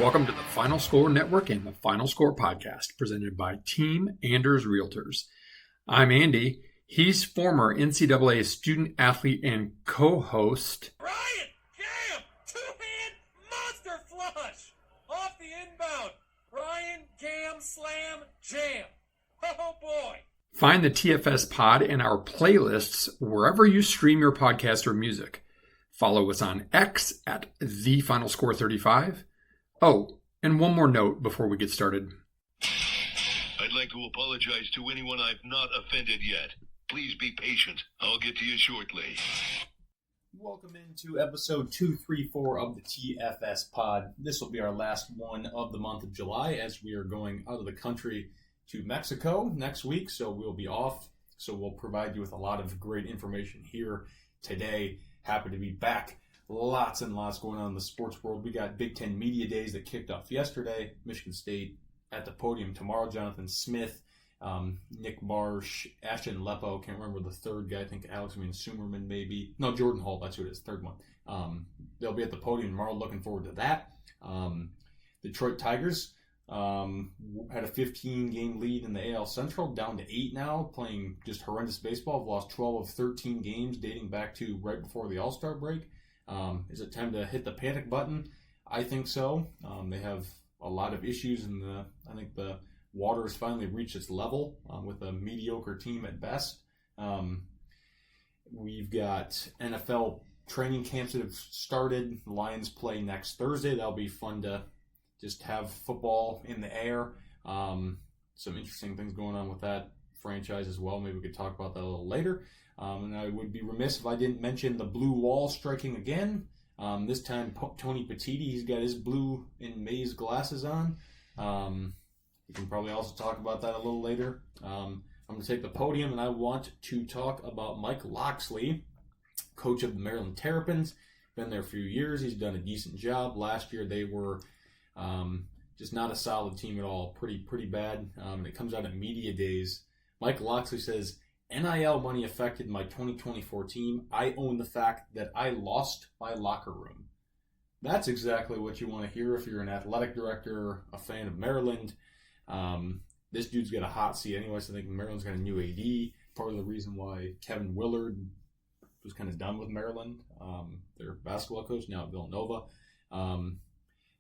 Welcome to the Final Score Network and the Final Score Podcast, presented by Team Anders Realtors. I'm Andy. He's former NCAA student athlete and co-host. Ryan, Cam, two-hand monster flush off the inbound. Ryan, Cam, slam, jam. Oh boy. Find the TFS pod and our playlists wherever you stream your podcast or music. Follow us on X at TheFinalScore35. Oh, and one more note before we get started. I'd like to apologize to anyone I've not offended yet. Please be patient. I'll get to you shortly. Welcome into episode 234 of the TFS pod. This will be our last one of the month of July as we are going out of the country to Mexico next week, so we'll be off. So we'll provide you with a lot of great information here today. Happy to be back. Lots and lots going on in the sports world. We got Big Ten Media Days that kicked off yesterday. Michigan State at the podium tomorrow. Jonathan Smith, Nick Marsh, Ashton Lepo. Can't remember the third guy. I think Alex Sumerman maybe. No, Jordan Hall. That's who it is. Third one. They'll be at the podium tomorrow. Looking forward to that. Detroit Tigers had a 15-game lead in the AL Central, down to 8 now, playing just horrendous baseball. Have lost 12 of 13 games dating back to right before the All-Star break. Is it time to hit the panic button? I think so. They have a lot of issues, and I think the water has finally reached its level with a mediocre team at best. We've got NFL training camps that have started. The Lions play next Thursday. That'll be fun to just have football in the air. Some interesting things going on with that franchise as well. Maybe we could talk about that a little later. And I would be remiss if I didn't mention the blue wall striking again. This time, Tony Petiti, he's got his blue and maize glasses on. We can probably also talk about that a little later. I'm going to take the podium, and I want to talk about Mike Locksley, coach of the Maryland Terrapins. Been there a few years. He's done a decent job. Last year, they were just not a solid team at all. Pretty bad. And it comes out in media days. Mike Locksley says, NIL money affected my 2024 team. I own the fact that I lost my locker room. That's exactly what you want to hear if you're an athletic director, a fan of Maryland. This dude's got a hot seat anyway, so I think Maryland's got a new AD. Part of the reason why Kevin Willard was kind of done with Maryland. Their basketball coach, now at Villanova.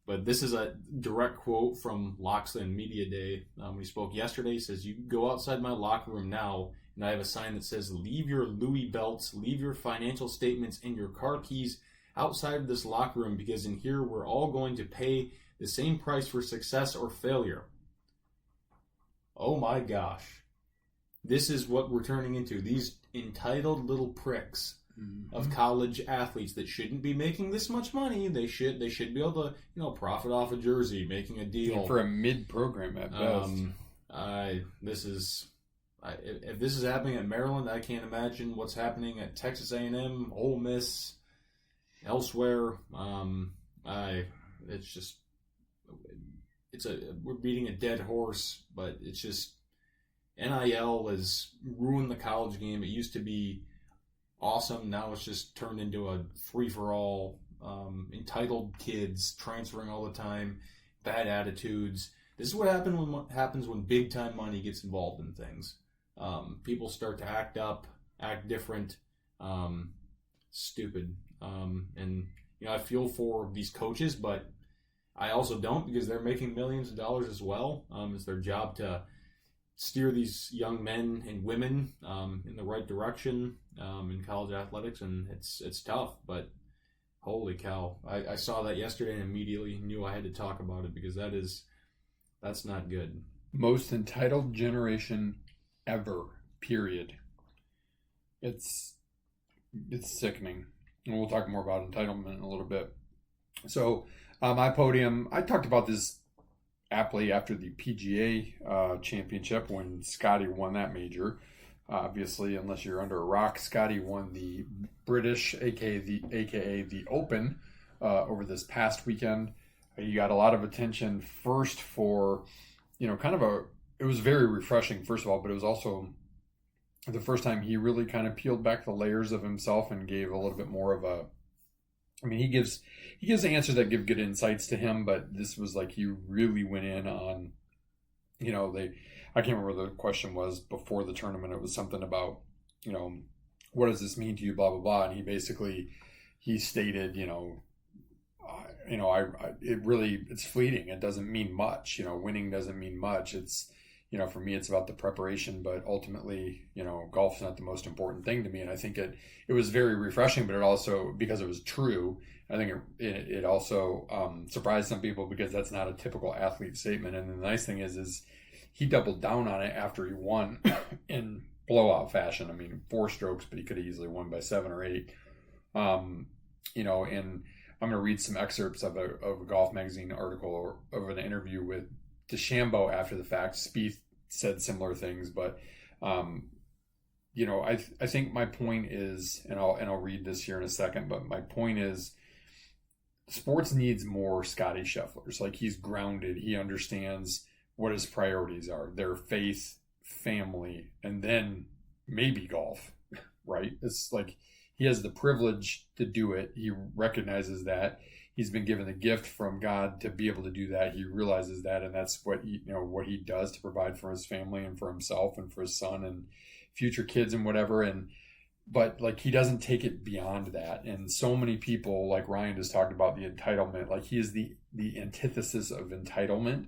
But this is a direct quote from Locksley on Media Day. When he spoke yesterday, he says, "You can go outside my locker room now, and I have a sign that says, leave your Louis belts, leave your financial statements, and your car keys outside of this locker room, because in here we're all going to pay the same price for success or failure." Oh my gosh. This is what we're turning into. These entitled little pricks of college athletes that shouldn't be making this much money. They should be able to, profit off a jersey, making a deal. Yeah, for a mid-program at best. If this is happening at Maryland, I can't imagine what's happening at Texas A&M, Ole Miss, elsewhere. We're beating a dead horse, but it's just NIL has ruined the college game. It used to be awesome. Now it's just turned into a free-for-all, entitled kids transferring all the time, bad attitudes. This is what happens when big-time money gets involved in things. People start to act up, act different, stupid. And I feel for these coaches, but I also don't, because they're making millions of dollars as well. It's their job to steer these young men and women in the right direction in college athletics, and it's tough, but holy cow. I saw that yesterday and immediately knew I had to talk about it, because that's not good. Most entitled generation ever, period. It's sickening. And we'll talk more about entitlement in a little bit. So, my podium, I talked about this aptly after the PGA championship when Scottie won that major. Obviously, unless you're under a rock, Scottie won the British, aka the Open, over this past weekend. He got a lot of attention first for, it was very refreshing, first of all, but it was also the first time he really kind of peeled back the layers of himself and gave a little bit more of a I mean, he gives answers that give good insights to him, but this was like he really went in on, I can't remember what the question was before the tournament. It was something about, what does this mean to you, blah blah blah, and he stated, it's fleeting. It doesn't mean much. Winning doesn't mean much. It's, for me, it's about the preparation, but ultimately, golf's not the most important thing to me. And I think it was very refreshing, but it also, because it was true, I think it also surprised some people, because that's not a typical athlete statement. And the nice thing is he doubled down on it after he won in blowout fashion. I mean, 4 strokes, but he could have easily won by 7 or 8. And I'm going to read some excerpts of a Golf Magazine article of an interview with DeChambeau after the fact. Spieth said similar things, but I think my point is, and I'll read this here in a second, but my point is, sports needs more Scottie Schefflers. Like, he's grounded. He understands what his priorities are. Their faith, family, and then maybe golf, right? It's like he has the privilege to do it. He recognizes that. He's been given the gift from God to be able to do that. He realizes that, and that's what he does to provide for his family and for himself and for his son and future kids and whatever. But like, he doesn't take it beyond that. And so many people, like Ryan just talked about, the entitlement. Like, he is the antithesis of entitlement.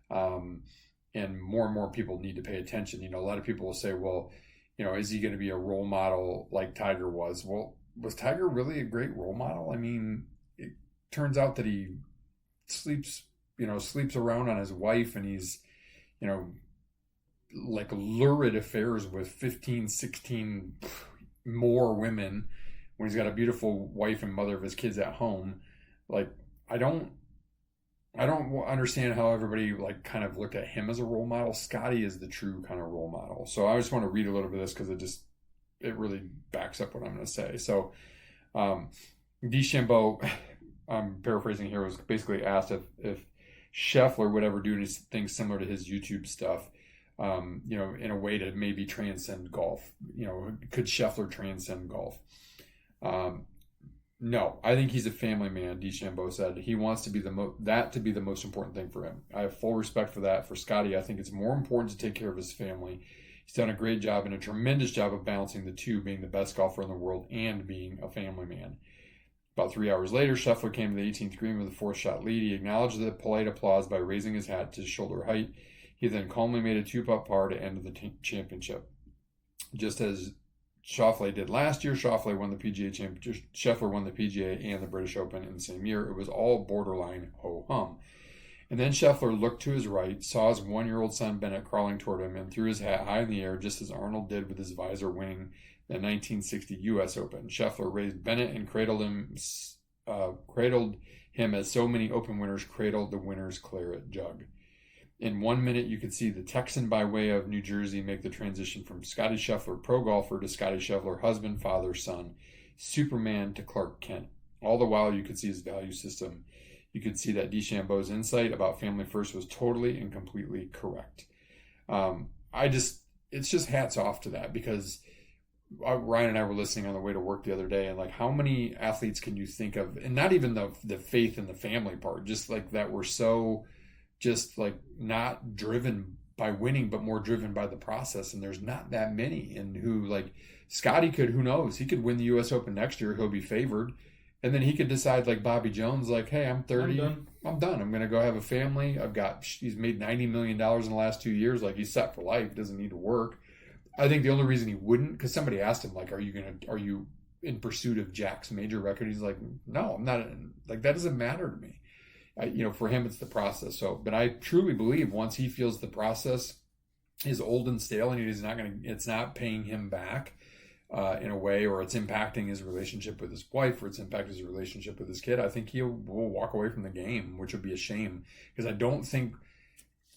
And more people need to pay attention. A lot of people will say, well, is he going to be a role model like Tiger was? Well, was Tiger really a great role model? I mean, it turns out that he sleeps around on his wife, and he's, like, lurid affairs with 15, 16 more women when he's got a beautiful wife and mother of his kids at home. Like, I don't understand how everybody like kind of looked at him as a role model. Scottie is the true kind of role model. So I just want to read a little bit of this because it really backs up what I'm going to say. So DeChambeau, I'm paraphrasing here, was basically asked if Scheffler would ever do anything similar to his YouTube stuff, in a way to maybe transcend golf. Could Scheffler transcend golf? No, I think he's a family man. DeChambeau said he wants to be the most important thing for him. I have full respect for that. For Scottie, I think it's more important to take care of his family. He's done a great job and a tremendous job of balancing the two, being the best golfer in the world and being a family man. About 3 hours later, Scheffler came to the 18th green with a 4-shot lead. He acknowledged the polite applause by raising his hat to shoulder height. He then calmly made a 2-putt par to end the championship. Just as Schauffele did last year, Schauffele won the PGA Championship. Scheffler won the PGA and the British Open in the same year. It was all borderline ho-hum. And then Scheffler looked to his right, saw his 1-year-old son Bennett cradling toward him, and threw his hat high in the air, just as Arnold did with his visor winning the 1960 U.S. Open. Scheffler raised Bennett and cradled him as so many Open winners cradled the winner's claret jug. In 1 minute, you could see the Texan by way of New Jersey make the transition from Scottie Scheffler, pro golfer, to Scottie Scheffler, husband, father, son, Superman to Clark Kent. All the while, you could see his value system. You could see that DeChambeau's insight about family first was totally and completely correct. It's just hats off to that, because Ryan and I were listening on the way to work the other day, and like, how many athletes can you think of, and not even the faith in the family part, just like that were so just like not driven by winning, but more driven by the process. And there's not that many. And who, like, Scottie could, who knows, he could win the U.S. Open next year. He'll be favored. And then he could decide, like Bobby Jones, like, hey, I'm 30. I'm done. I'm going to go have a family. He's made $90 million in the last 2 years. Like, he's set for life. Doesn't need to work. I think the only reason he wouldn't, because somebody asked him, like, are you in pursuit of Jack's major record? He's like, no, I'm not. Like, that doesn't matter to me. For him, it's the process. So, but I truly believe once he feels the process is old and stale, and it's not paying him back in a way, or it's impacting his relationship with his wife, or it's impacting his relationship with his kid, I think he will walk away from the game, which would be a shame, because I don't think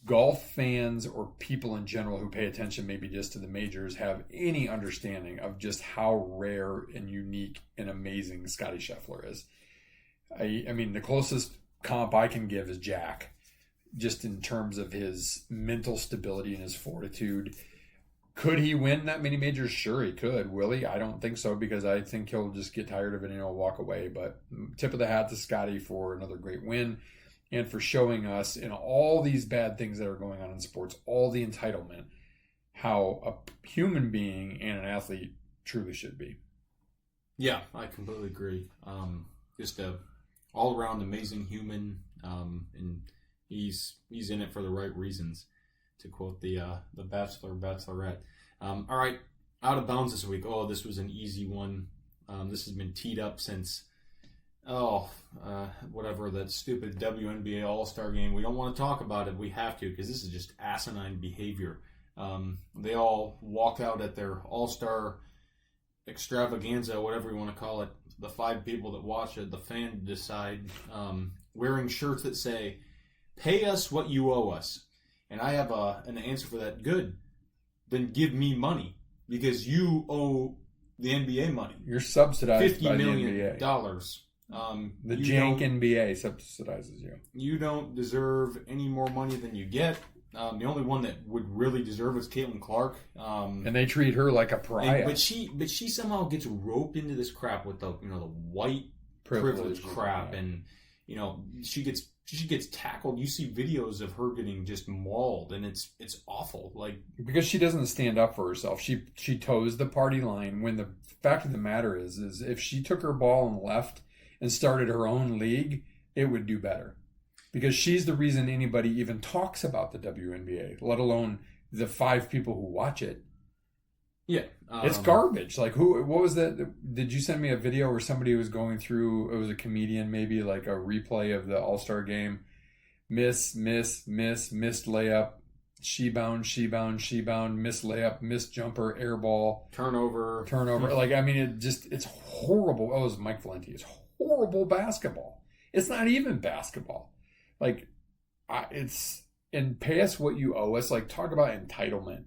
golf fans or people in general who pay attention maybe just to the majors have any understanding of just how rare and unique and amazing Scottie Scheffler is. I mean, the closest comp I can give is Jack, just in terms of his mental stability and his fortitude. Could he win that many majors? Sure, he could. Will he? I don't think so, because I think he'll just get tired of it and he'll walk away. But tip of the hat to Scottie for another great win and for showing us in all these bad things that are going on in sports, all the entitlement, how a human being and an athlete truly should be. Yeah, I completely agree. Just a all-around amazing human, and he's in it for the right reasons, to quote the Bachelor, Bachelorette. All right, out of bounds this week. Oh, this was an easy one. This has been teed up since, whatever, that stupid WNBA All-Star game. We don't want to talk about it. We have to, because this is just asinine behavior. They all walk out at their All-Star extravaganza, whatever you want to call it. The 5 people that watch it, the fan decide, wearing shirts that say, "Pay us what you owe us." And I have an answer for that. Good. Then give me money, because you owe the NBA money. You're subsidized by $50 the million. NBA. The jank NBA subsidizes you. You don't deserve any more money than you get. The only one that would really deserve is Caitlin Clark. And they treat her like a pariah. But she somehow gets roped into this crap with the white privilege crap, yeah. And she gets tackled. You see videos of her getting just mauled, and it's awful. Like, because she doesn't stand up for herself. She toes the party line, when the fact of the matter is if she took her ball and left and started her own league, it would do better. Because she's the reason anybody even talks about the WNBA, let alone the 5 people who watch it. Yeah. It's garbage. Like, what was that? Did you send me a video where somebody was going through, it was a comedian maybe, like a replay of the All-Star game? Missed layup, she bound, missed layup, missed jumper, air ball. Turnover. Like, I mean, it's horrible. Oh, it was Mike Valenti. It's horrible basketball. It's not even basketball. Like, and pay us what you owe us. Like, talk about entitlement.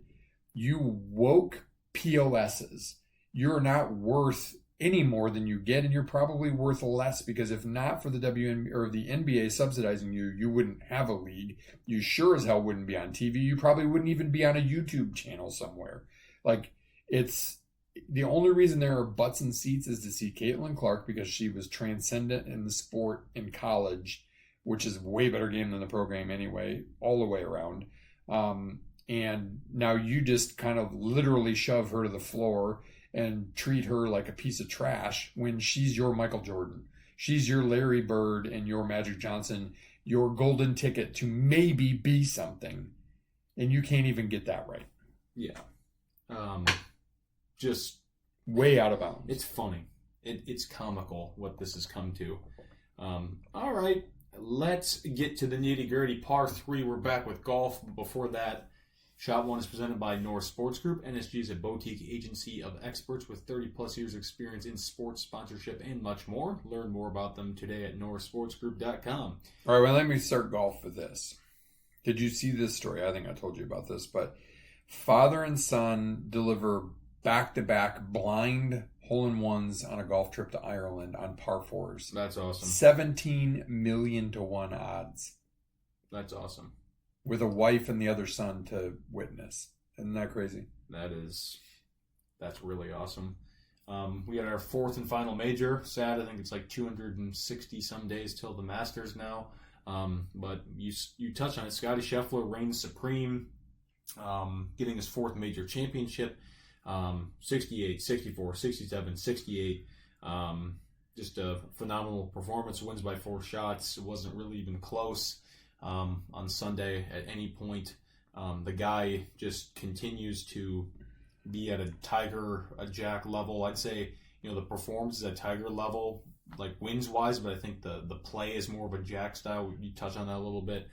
You woke POSs. You're not worth any more than you get, and you're probably worth less, because if not for the WNBA or the NBA subsidizing you, you wouldn't have a league. You sure as hell wouldn't be on TV. You probably wouldn't even be on a YouTube channel somewhere. Like, it's the only reason there are butts and seats is to see Caitlin Clark, because she was transcendent in the sport in college, which is a way better game than the pro game anyway, all the way around. And now you just kind of literally shove her to the floor and treat her like a piece of trash, when she's your Michael Jordan. She's your Larry Bird and your Magic Johnson, your golden ticket to maybe be something. And you can't even get that right. Yeah. Just way out of bounds. It's funny. It's comical what this has come to. All right. Let's get to the nitty-gritty. Par 3, we're back with golf. But before that, Shot 1 is presented by North Sports Group. NSG is a boutique agency of experts with 30-plus years experience in sports sponsorship and much more. Learn more about them today at northsportsgroup.com. All right, well, let me start golf with this. Did you see this story? I think I told you about this, but father and son deliver back-to-back blind hole-in-ones on a golf trip to Ireland on par 4s. That's awesome. 17 million to 1 odds. That's awesome. With a wife and the other son to witness. Isn't that crazy? That's really awesome. We had our 4th and final major. Sad, I think it's like 260 some days till the Masters now. But you touch on it. Scottie Scheffler reigns supreme, getting his 4th major championship. 68, 64, 67, 68. Just a phenomenal performance. Wins by 4 shots. It wasn't really even close on Sunday at any point. The guy just continues to be at a Jack level. I'd say, the performance is at Tiger level, like wins wise, but I think the play is more of a Jack style. You touch on that a little bit.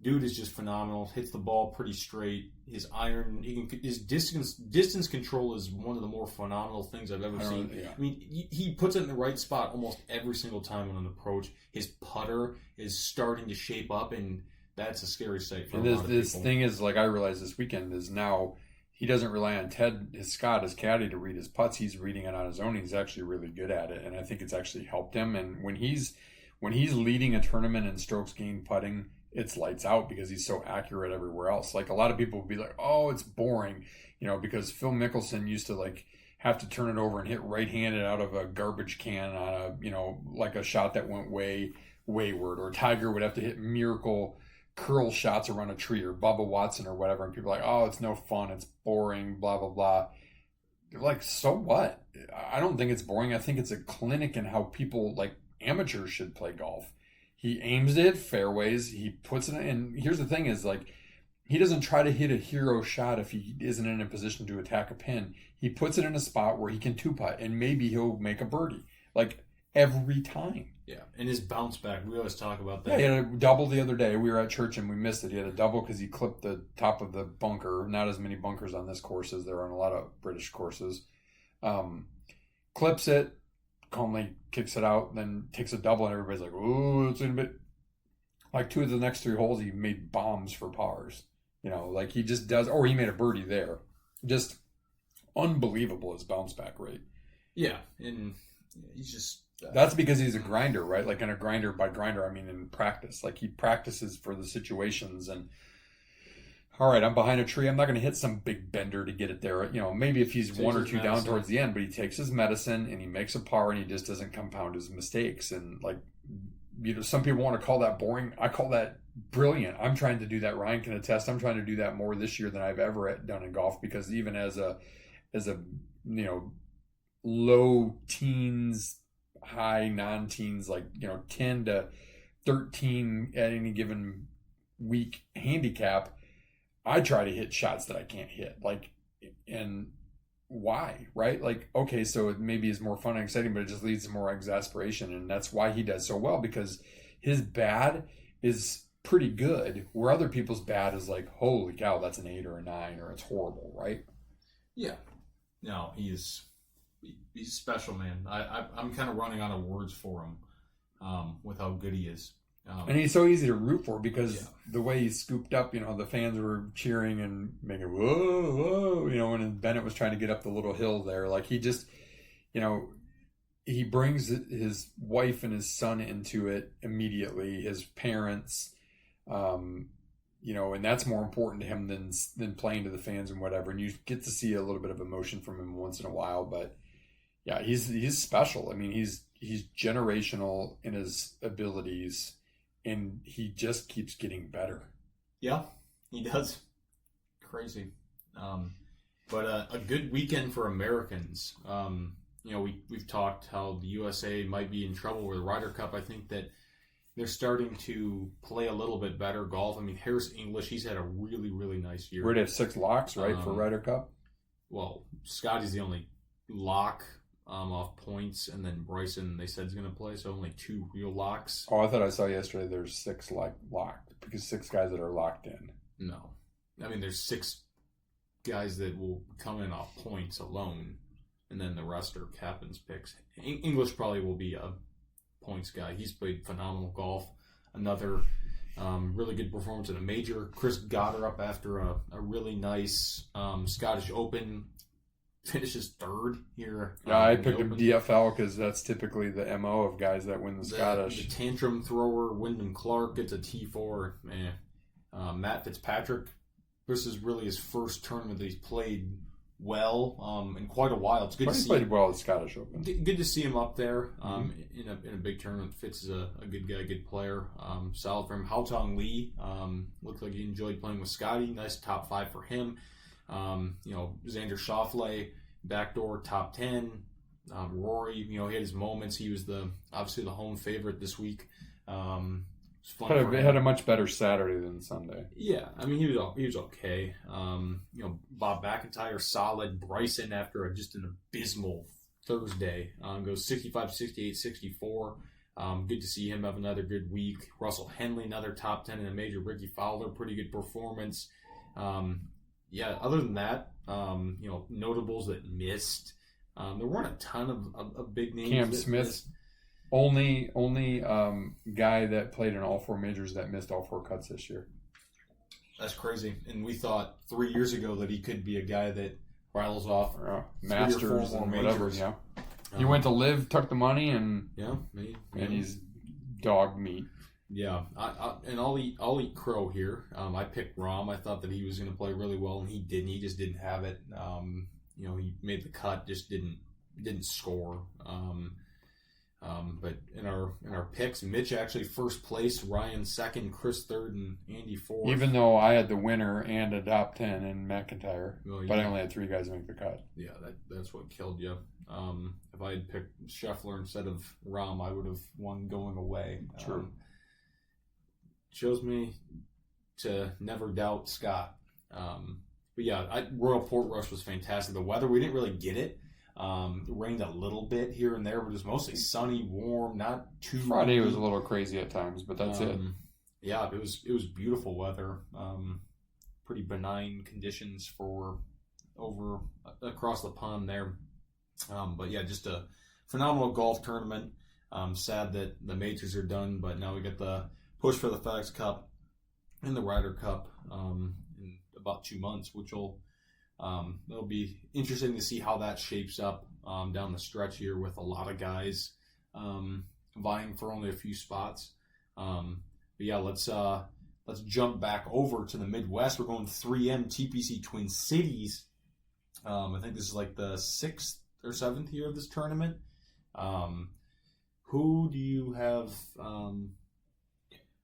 Dude is just phenomenal. Hits the ball pretty straight. His iron, his distance control is one of the more phenomenal things I've ever seen. Yeah. I mean, he puts it in the right spot almost every single time on an approach. His putter is starting to shape up, and that's a scary sight for a lot of people. This thing is, like I realized this weekend, is now he doesn't rely on Scott, his caddy, to read his putts. He's reading it on his own. He's actually really good at it, and I think it's actually helped him. And when he's leading a tournament in strokes gained putting, it's lights out because he's so accurate everywhere else. Like a lot of people would be like, oh, it's boring, because Phil Mickelson used to like have to turn it over and hit right-handed out of a garbage can on a, like a shot that went wayward, or Tiger would have to hit miracle curl shots around a tree, or Bubba Watson or whatever. And people are like, oh, it's no fun. It's boring, blah, blah, blah. They're like, so what? I don't think it's boring. I think it's a clinic in how people, like amateurs, should play golf. He aims it at fairways. He puts it in. And here's the thing is, like, he doesn't try to hit a hero shot if he isn't in a position to attack a pin. He puts it in a spot where he can two-putt, and maybe he'll make a birdie. Like, every time. Yeah, and his bounce back, we always talk about that. Yeah, he had a double the other day. We were at church and we missed it. He had a double because he clipped the top of the bunker. Not as many bunkers on this course as there are on a lot of British courses. Clips it, calmly kicks it out, then takes a double, and everybody's like, ooh, it's a bit. Like 2 of the next 3 holes, he made bombs for pars. Like he just does, or he made a birdie there. Just unbelievable his bounce back rate. Yeah, and he's just... That's because he's a grinder, right? Like in a grinder, by grinder, I mean in practice. Like he practices for the situations and, all right, I'm behind a tree. I'm not going to hit some big bender to get it there. Maybe if he's 1 or 2 down towards the end, but he takes his medicine and he makes a par and he just doesn't compound his mistakes. And like, some people want to call that boring. I call that brilliant. I'm trying to do that. Ryan can attest. I'm trying to do that more this year than I've ever done in golf, because even as a low teens, high non-teens, like 10 to 13 at any given week handicap, I try to hit shots that I can't hit. Like, and why, right? Like, okay, so it maybe is more fun and exciting, but it just leads to more exasperation, and that's why he does so well, because his bad is pretty good, where other people's bad is like, holy cow, that's an 8 or a 9, or it's horrible, right? Yeah. No, he's a special, man. I'm kind of running out of words for him with how good he is. And he's so easy to root for because the way he's scooped up, the fans were cheering and making whoa, whoa, when Bennett was trying to get up the little hill there. Like he just, he brings his wife and his son into it immediately, his parents, and that's more important to him than playing to the fans and whatever. And you get to see a little bit of emotion from him once in a while, but yeah, he's special. I mean, he's generational in his abilities, and he just keeps getting better. Yeah, he does. Crazy. But a good weekend for Americans. We've talked how the USA might be in trouble with the Ryder Cup. I think that they're starting to play a little bit better golf. I mean, Harris English, he's had a really, really nice year. We're at 6 locks, right, for Ryder Cup? Well, Scottie's the only lock off points, and then Bryson, they said, is going to play, so only 2 real locks. Oh, I thought I saw yesterday there's 6 locked, because 6 guys that are locked in. No. I mean, there's 6 guys that will come in off points alone, and then the rest are captain's picks. English probably will be a points guy. He's played phenomenal golf. Another really good performance in a major. Chris got her up after a really nice Scottish Open. Finishes 3rd here. Yeah, I picked him DFL because that's typically the MO of guys that win the Scottish. The tantrum thrower, Wyndham Clark, gets a T4. Matt Fitzpatrick, this is really his first tournament that he's played well in quite a while. It's good to see. He played well at Scottish Open. Good to see him up there in a big tournament. Fitz is a good guy, good player. Solid for him. Haotong Lee looked like he enjoyed playing with Scottie. Nice top 5 for him. Xander Schauffele, backdoor top 10. Rory, he had his moments. He was obviously the home favorite this week. Had a much better Saturday than Sunday. Yeah, I mean he was okay. Bob McIntyre solid. Bryson after just an abysmal Thursday goes 65, 68, 64. Good to see him have another good week. Russell Henley, another top 10 in a major. Ricky Fowler, pretty good performance. Other than that, notables that missed. There weren't a ton of big names. Cam Smith, only guy that played in all 4 majors that missed all 4 cuts this year. That's crazy. And we thought 3 years ago that he could be a guy that rattles off Masters and whatever. Yeah, he went to live, took the money, and he's dog meat. Yeah, and I'll eat crow here. I picked Rom. I thought that he was going to play really well, and he didn't. He just didn't have it. He made the cut, just didn't score. But in our picks, Mitch actually first place, Ryan second, Chris third, and Andy fourth. Even though I had the winner and a top 10 in McIntyre, Well, but I only had 3 guys make the cut. Yeah, that's what killed you. If I had picked Scheffler instead of Rom, I would have won going away. True. Shows me to never doubt Scott. But yeah, Royal Portrush was fantastic. The weather, we didn't really get it. It rained a little bit here and there, but it was mostly sunny, warm, not too. Friday windy. was a little crazy at times, but that's it. Yeah, it was beautiful weather. Pretty benign conditions for over across the pond there. But yeah, just a phenomenal golf tournament. Sad that the majors are done, but now we get the push for the FedEx Cup and the Ryder Cup in about 2 months, which will it'll be interesting to see how that shapes up down the stretch here with a lot of guys vying for only a few spots. But yeah, let's jump back over to the Midwest. We're going 3M TPC Twin Cities. I think this is like the 6th or 7th year of this tournament. Who do you have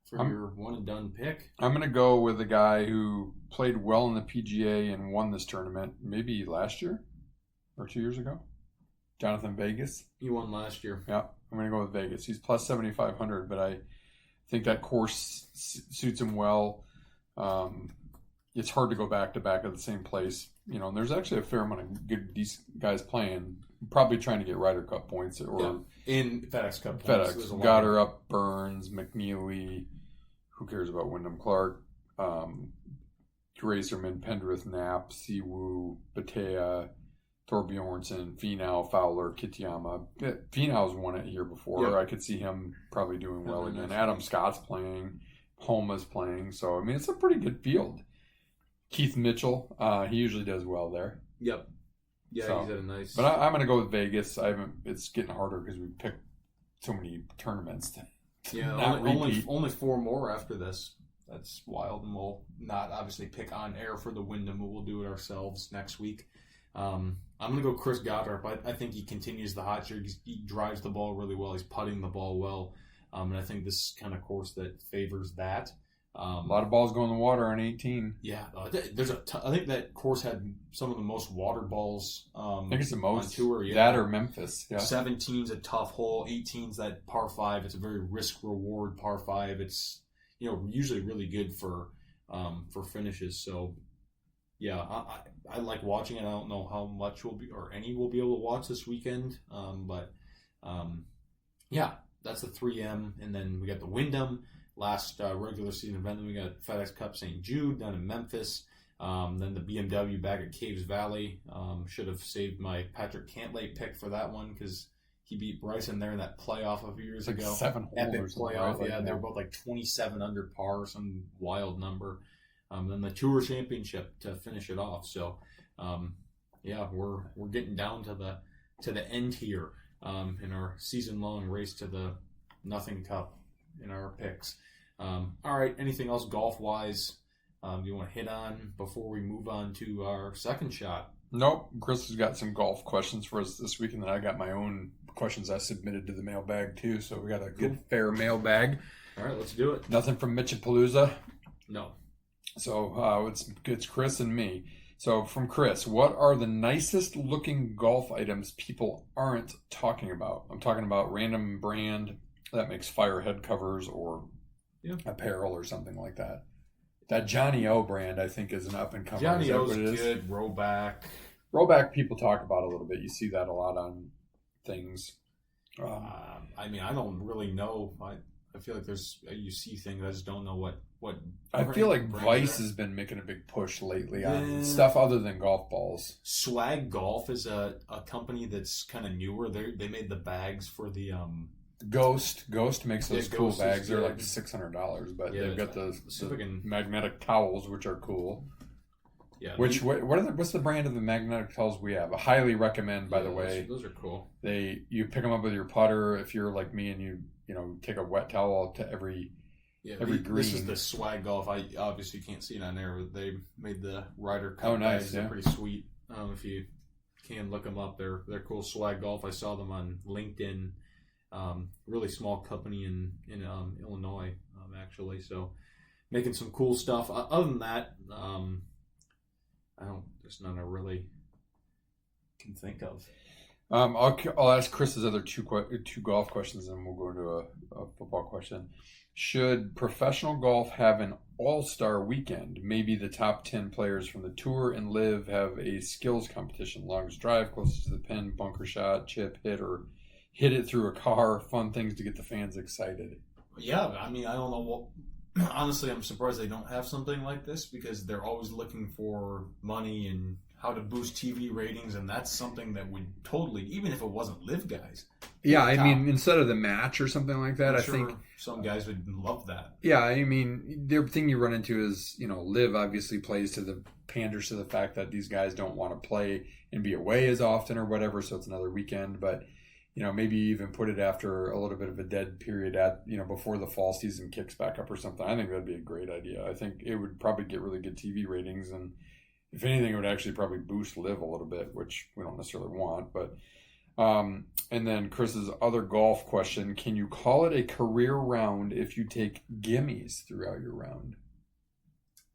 for your one and done pick? I'm going to go with a guy who played well in the PGA and won this tournament maybe last year or 2 years ago. Jonathan Vegas. He won last year. Yeah, I'm going to go with Vegas. He's plus 7,500, but I think that course suits him well. It's hard to go back to back at the same place. And there's actually a fair amount of good these guys playing, probably trying to get Ryder Cup points or in FedEx Cup FedEx. points. Goddard up, Burns, McNeely. Who cares about Wyndham Clark? Graserman, Pendrith, Knapp, Siwoo, Batea, Thorbjornsen, Finau, Fowler, Kitayama. Finau's won it here before. Yep. I could see him probably doing well again. Adam Scott's playing. Homa's playing. So, I mean, it's a pretty good field. Keith Mitchell, he usually does well there. Yep. Yeah, So, he's at a nice. But I'm going to go with Vegas. It's getting harder because we picked so many tournaments. Only 4 more after this. That's wild, and we'll not obviously pick on air for the Wyndham, but we'll do it ourselves next week. I'm going to go Chris Goddard. I think he continues the hot streak. He drives the ball really well. He's putting the ball well, and I think this is kind of course that favors that. A lot of balls go in the water on 18. Yeah, there's I think that course had some of the most water balls. I think it's the most on tour. Yeah. That or Memphis. Yeah. 17's a tough hole. 18's that par 5. It's a very risk reward par 5. It's usually really good for finishes. So yeah, I like watching it. I don't know how much we'll be able to watch this weekend. But yeah, that's the 3M, and then we got the Wyndham. Last regular season event, then we got FedEx Cup St. Jude down in Memphis. Then the BMW back at Caves Valley. Should have saved my Patrick Cantlay pick for that one because he beat Bryson there in that playoff a few years ago. 7 holes Epic or something, playoff. right? Yeah, they were both like 27 under par, some wild number. Then the Tour Championship to finish it off. So, yeah, we're getting down to the end here in our season-long race to the Nothing Cup in our picks. All right, anything else golf-wise you want to hit on before we move on to our second shot? Nope. Chris has got some golf questions for us this week, and then I got my own questions I submitted to the mailbag, too. So we got a good, fair mailbag. All right, let's do it. Nothing from Mitchapalooza. No. So it's Chris and me. So from Chris, what are the nicest looking golf items people aren't talking about? I'm talking about random brand that makes fire head covers or apparel or something like that. That Johnny O brand, I think, is an up and coming. Johnny O's good. Rowback. Rowback people talk about a little bit. You see that a lot on things. I mean, I don't really know. I feel like you see things. I just don't know what. I feel like Vice has been making a big push lately on stuff other than golf balls. Swag Golf is a company that's kind of newer. They made the bags for the Ghost makes those cool bags. They're like good. $600, but they've got the freaking magnetic towels, which are cool. Yeah. What's the brand of the magnetic towels we have? I highly recommend, by the way. Those are cool. You pick them up with your putter if you're like me and you take a wet towel to every Yeah, every this is green. the swag golf. I obviously can't see it on there, but they made the Ryder Cup. Oh, nice, bags. They're yeah. pretty sweet. If you can look them up, they're cool. Swag golf. I saw them on LinkedIn. Really small company in Illinois, actually. So making some cool stuff. Other than that, there's none I really can think of. I'll ask Chris's other two golf questions, and we'll go into a football question. Should professional golf have an all-star weekend? Maybe the top 10 players from the tour and live have a skills competition: longest drive, closest to the pin, bunker shot, chip, hit, or hit it through a car. Fun things to get the fans excited. Yeah, I mean, I don't know what. Honestly, I'm surprised they don't have something like this, because they're always looking for money and how to boost TV ratings, and that's something that would totally, even if it wasn't live guys. Yeah, I mean, instead of the match or something like that, I think some guys would love that. Yeah, I mean, the thing you run into is, live obviously panders to the fact that these guys don't want to play and be away as often or whatever, so it's another weekend. But, maybe even put it after a little bit of a dead period before the fall season kicks back up or something. I think that'd be a great idea. I think it would probably get really good TV ratings, and if anything, it would actually probably boost live a little bit, which we don't necessarily want. But and then Chris's other golf question: can you call it a career round if you take gimmies throughout your round?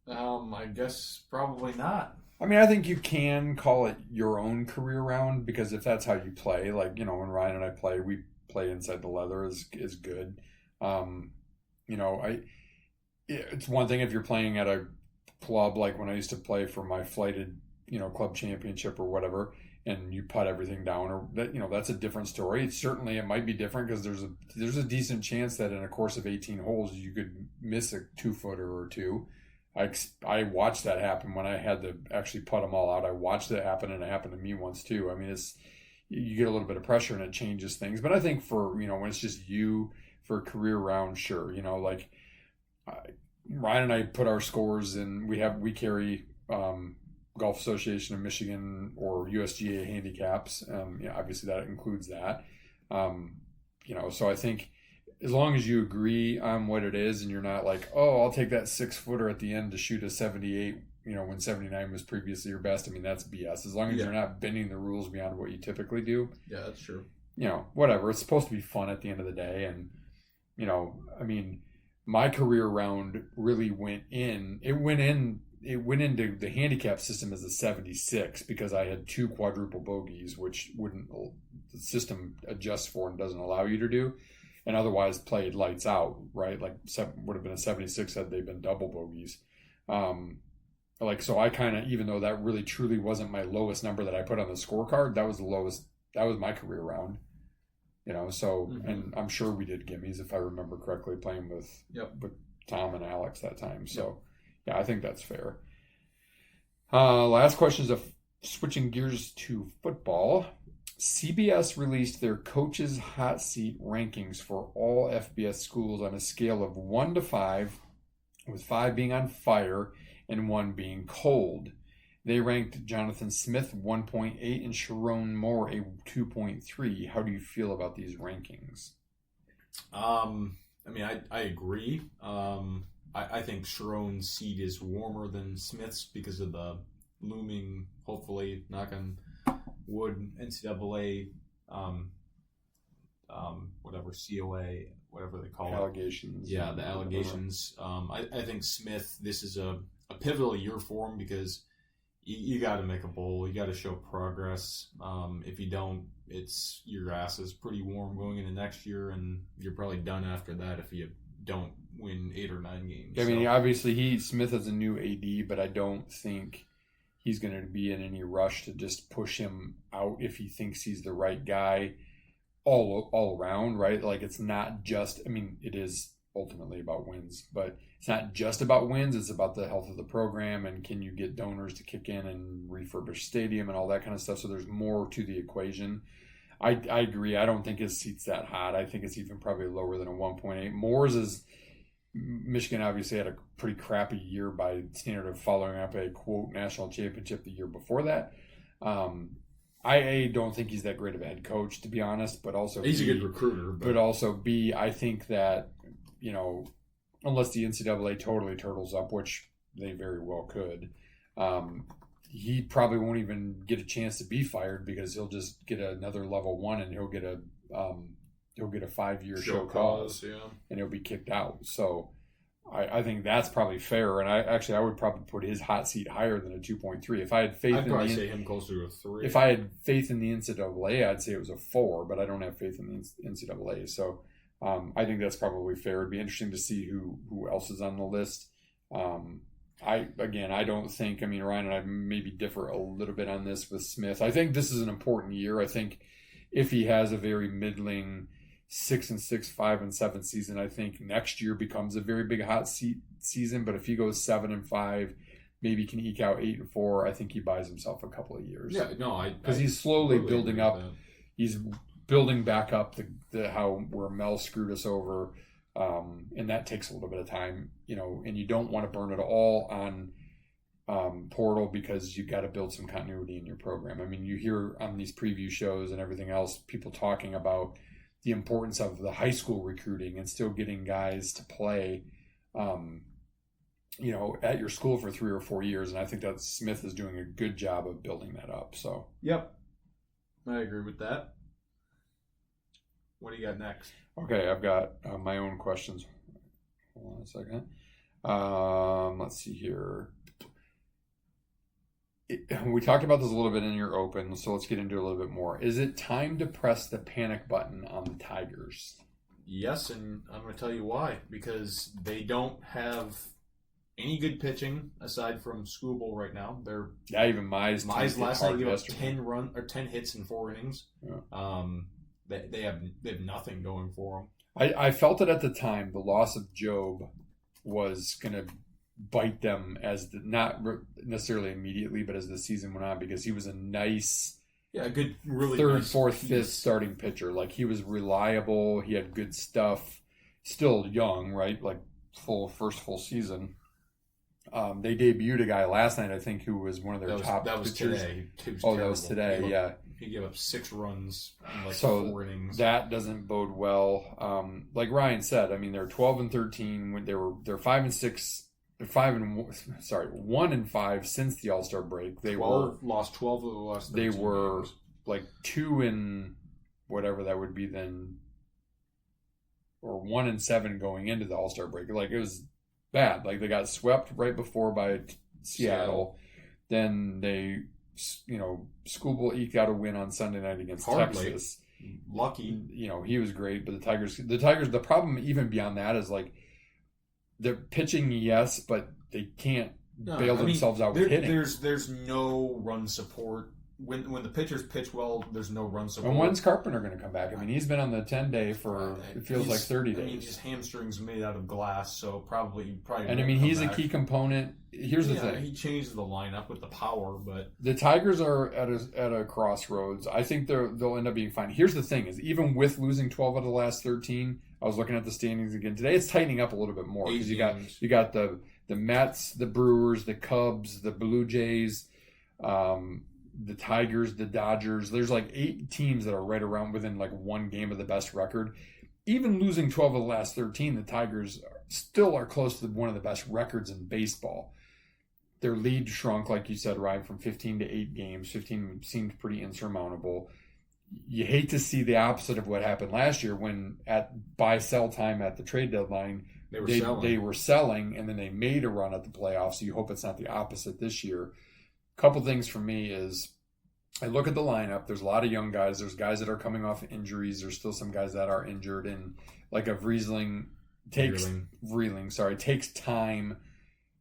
I guess probably not. I mean, I think you can call it your own career round, because if that's how you play, like, when Ryan and I play, we play inside the leather is good. It's one thing if you're playing at a club, like when I used to play for my flighted, club championship or whatever, and you putt everything down, or that, that's a different story. Certainly it might be different, because there's a decent chance that in a course of 18 holes you could miss a 2-footer or two. I watched that happen when I had to actually putt them all out. I watched it happen, and it happened to me once too. I mean, you get a little bit of pressure and it changes things. But I think for, when it's just you for a career round, sure. Like Ryan and I put our scores in, we carry Golf Association of Michigan or USGA handicaps. Obviously that includes that. So I think as long as you agree on what it is, and you're not like, oh, I'll take that 6-footer at the end to shoot a 78, when 79 was previously your best. I mean, that's BS. As long as you're not bending the rules beyond what you typically do. Yeah, that's true. Whatever. It's supposed to be fun at the end of the day. And, I mean, my career round really went into the handicap system as a 76, because I had 2 quadruple bogeys, which the system adjusts for and doesn't allow you to do. And otherwise played lights out, right? Like would have been a 76 had they been double bogeys. So I kind of, even though that really truly wasn't my lowest number that I put on the scorecard, that was the lowest. That was my career round. And I'm sure we did gimmies, if I remember correctly, playing with Tom and Alex that time. So yeah, I think that's fair. Last question is switching gears to football. CBS released their coaches' hot seat rankings for all FBS schools on a scale of 1 to 5, with 5 being on fire and 1 being cold. They ranked Jonathan Smith 1.8 and Sharon Moore a 2.3. How do you feel about these rankings? I mean, I agree. I think Sharon's seat is warmer than Smith's because of the looming, hopefully, knock on wood, NCAA, whatever, COA, whatever they call allegations. Yeah, the allegations. I think Smith, this is a pivotal year for him, because you got to make a bowl. You got to show progress. If you don't, your ass is pretty warm going into next year, and you're probably done after that if you don't win 8 or 9 games. I mean, obviously Smith is a new AD, but I don't think he's going to be in any rush to just push him out if he thinks he's the right guy all around, right? Like, it's not just, I mean, it is ultimately about wins, but it's not just about wins. It's about the health of the program, and can you get donors to kick in and refurbish stadium and all that kind of stuff. So there's more to the equation. I agree. I don't think his seat's that hot. I think it's even probably lower than a 1.8. Moore's is, Michigan obviously had a pretty crappy year by standard of following up a, quote, national championship the year before that. I don't think he's that great of a head coach, to be honest, but also he's a good recruiter. But also I think that, unless the NCAA totally turtles up, which they very well could, he probably won't even get a chance to be fired because he'll just get another level 1 and he'll get a 5-year show cause, and he'll be kicked out. So I think that's probably fair, and I would probably put his hot seat higher than a 2.3. If I had faith, I'd probably say him closer to a 3. If I had faith in the NCAA, I'd say it was a 4, but I don't have faith in the NCAA. So I think that's probably fair. It'd be interesting to see who else is on the list. I don't think. I mean, Ryan and I maybe differ a little bit on this with Smith. I think this is an important year. I think if he has a very middling 6-6, 5-7 season, I think next year becomes a very big hot seat season. But if he goes 7-5, maybe can eke out 8-4, I think he buys himself a couple of years. Yeah, no, because he's slowly building up. He's building back up the where Mel screwed us over, and that takes a little bit of time, and you don't want to burn it all on portal because you got to build some continuity in your program. I mean, you hear on these preview shows and everything else people talking about the importance of the high school recruiting and still getting guys to play, at your school for 3 or 4 years. And I think that Smith is doing a good job of building that up. So, yep, I agree with that. What do you got next? Okay, I've got my own questions. Hold on a second. Let's see here. We talked about this a little bit in your open, so let's get into it a little bit more. Is it time to press the panic button on the Tigers? Yes, and I'm going to tell you why. Because they don't have any good pitching aside from Skubal right now. Even Mize last night gave up 10 hits in 4 innings. Yeah. They have nothing going for them. I felt it at the time. The loss of Job was going to bite them not necessarily immediately, but as the season went on, because he was a nice, good, really 3rd, nice 4th, 5th starting pitcher. Like, he was reliable. He had good stuff. Still young, right? Like first full season. They debuted a guy last night, I think, who was one of their top pitchers. Today. That was today. Yeah. He gave up 6 runs in 4 innings. That doesn't bode well. Like Ryan said, I mean, they're 12-13 when they're 5-6. They're 1-5 since the All-Star break. They lost 12 of the last 13 They were games. Like 2 whatever that would be then, or 1-7 going into the All-Star break. Like, it was bad. Like, they got swept right before by Seattle. Then they, Skubal eked out a win on Sunday night against Texas. Lucky. He was great, but the Tigers, the problem even beyond that is, like, they're pitching, yes, but they can't bail themselves out with hitting. There's no run support. When the pitchers pitch well, there's no run support. And when's Carpenter going to come back? I mean, he's been on the 10-day for, it feels like 30 days. I mean, his hamstring's made out of glass, so probably. And I mean, he's a key component. Here's the thing. He changed the lineup with the power, but the Tigers are at a crossroads. I think they'll end up being fine. Here's the thing: is even with losing 12 out of the last 13, I was looking at the standings again today. It's tightening up a little bit more because you got the Mets, the Brewers, the Cubs, the Blue Jays, the Tigers, the Dodgers. There's like 8 teams that are right around within like 1 game of the best record. Even losing 12 of the last 13, the Tigers still are close to one of the best records in baseball. Their lead shrunk, like you said, Ryan, from 15 to 8 games. 15 seemed pretty insurmountable. You hate to see the opposite of what happened last year when at buy-sell time at the trade deadline, they were selling, and then they made a run at the playoffs. So you hope it's not the opposite this year. A couple things for me is I look at the lineup. There's a lot of young guys. There's guys that are coming off injuries. There's still some guys that are injured. And like a Vreeling takes time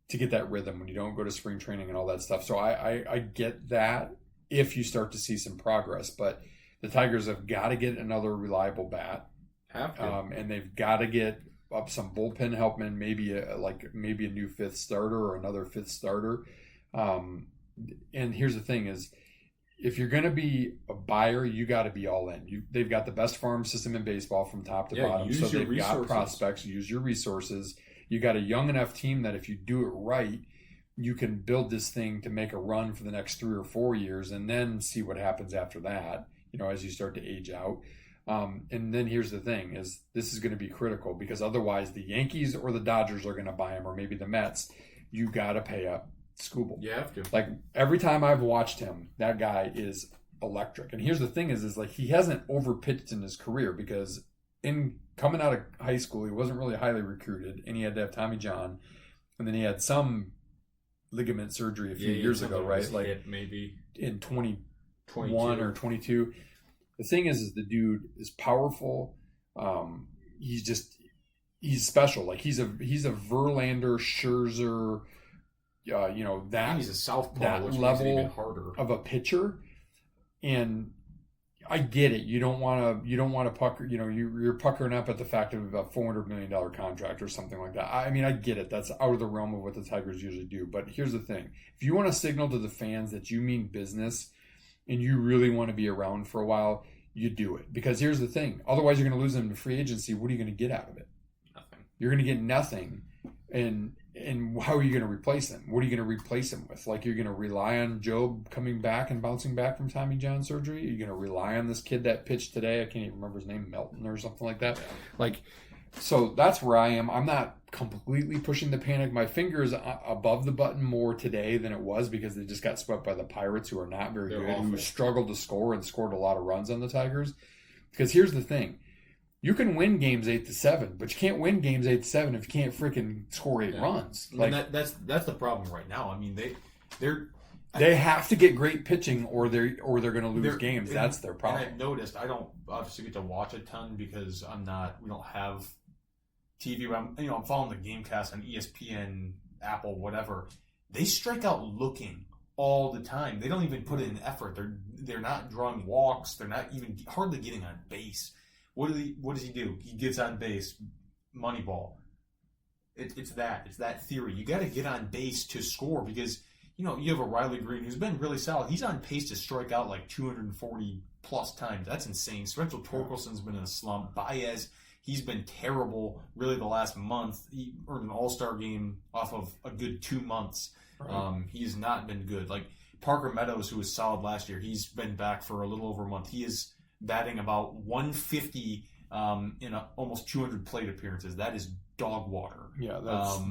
to get that rhythm when you don't go to spring training and all that stuff. So I get that if you start to see some progress. But the Tigers have got to get another reliable bat. And they've got to get up some bullpen helpmen, maybe a new 5th starter or another 5th starter. And here's the thing is, if you're going to be a buyer, you got to be all in. They've got the best farm system in baseball from top to bottom. So they've got prospects. Use your resources. You got a young enough team that if you do it right, you can build this thing to make a run for the next 3 or 4 years and then see what happens after that, as you start to age out. And then here's the thing: is this is going to be critical because otherwise the Yankees or the Dodgers are going to buy him, or maybe the Mets. You got to pay up Scooble. You have to. Like every time I've watched him, that guy is electric. And here's the thing: is like he hasn't overpitched in his career because in coming out of high school, he wasn't really highly recruited, and he had to have Tommy John, and then he had some ligament surgery a few years ago, right? Like maybe in 21 or 22. The thing is the dude is powerful. He's special. Like he's a Verlander, Scherzer, that he's a southpaw, that which level makes it even harder of a pitcher. And I get it. You don't want to pucker. You're puckering up at the fact of a $400 million contract or something like that. I mean, I get it. That's out of the realm of what the Tigers usually do. But here's the thing: if you want to signal to the fans that you mean business and you really want to be around for a while, you do it. Because here's the thing: otherwise, you're going to lose them to free agency. What are you going to get out of it? Nothing. You're going to get nothing. And how are you going to replace them? What are you going to replace them with? Like, you're going to rely on Job coming back and bouncing back from Tommy John surgery? Are you going to rely on this kid that pitched today? I can't even remember his name, Melton or something like that. Like, so that's where I am. I'm not completely pushing the panic. My finger is above the button more today than it was because they just got swept by the Pirates, who are not very good, awful. Who struggled to score and scored a lot of runs on the Tigers. Because here's the thing. You can win games 8-7, but you can't win games 8-7 if you can't freaking score 8 runs. Like, that's the problem right now. I mean, they have to get great pitching, or they're going to lose games. That's their problem. And I've noticed I don't obviously get to watch a ton because we don't have TV. But I'm following the GameCast on ESPN, Apple, whatever. They strike out looking all the time. They don't even put in effort. They're not drawing walks. They're not even hardly getting on base. What does he do? He gets on base, Moneyball. It's that theory. You got to get on base to score because you have a Riley Green who's been really solid. He's on pace to strike out like 240 plus times. That's insane. Spencer Torkelson's been in a slump. Baez, he's been terrible really the last month. He earned an All-Star game off of a good 2 months. Right. He's not been good. Like Parker Meadows, who was solid last year, he's been back for a little over a month. He is batting about 150 in almost 200 plate appearances. That is dog water. Yeah,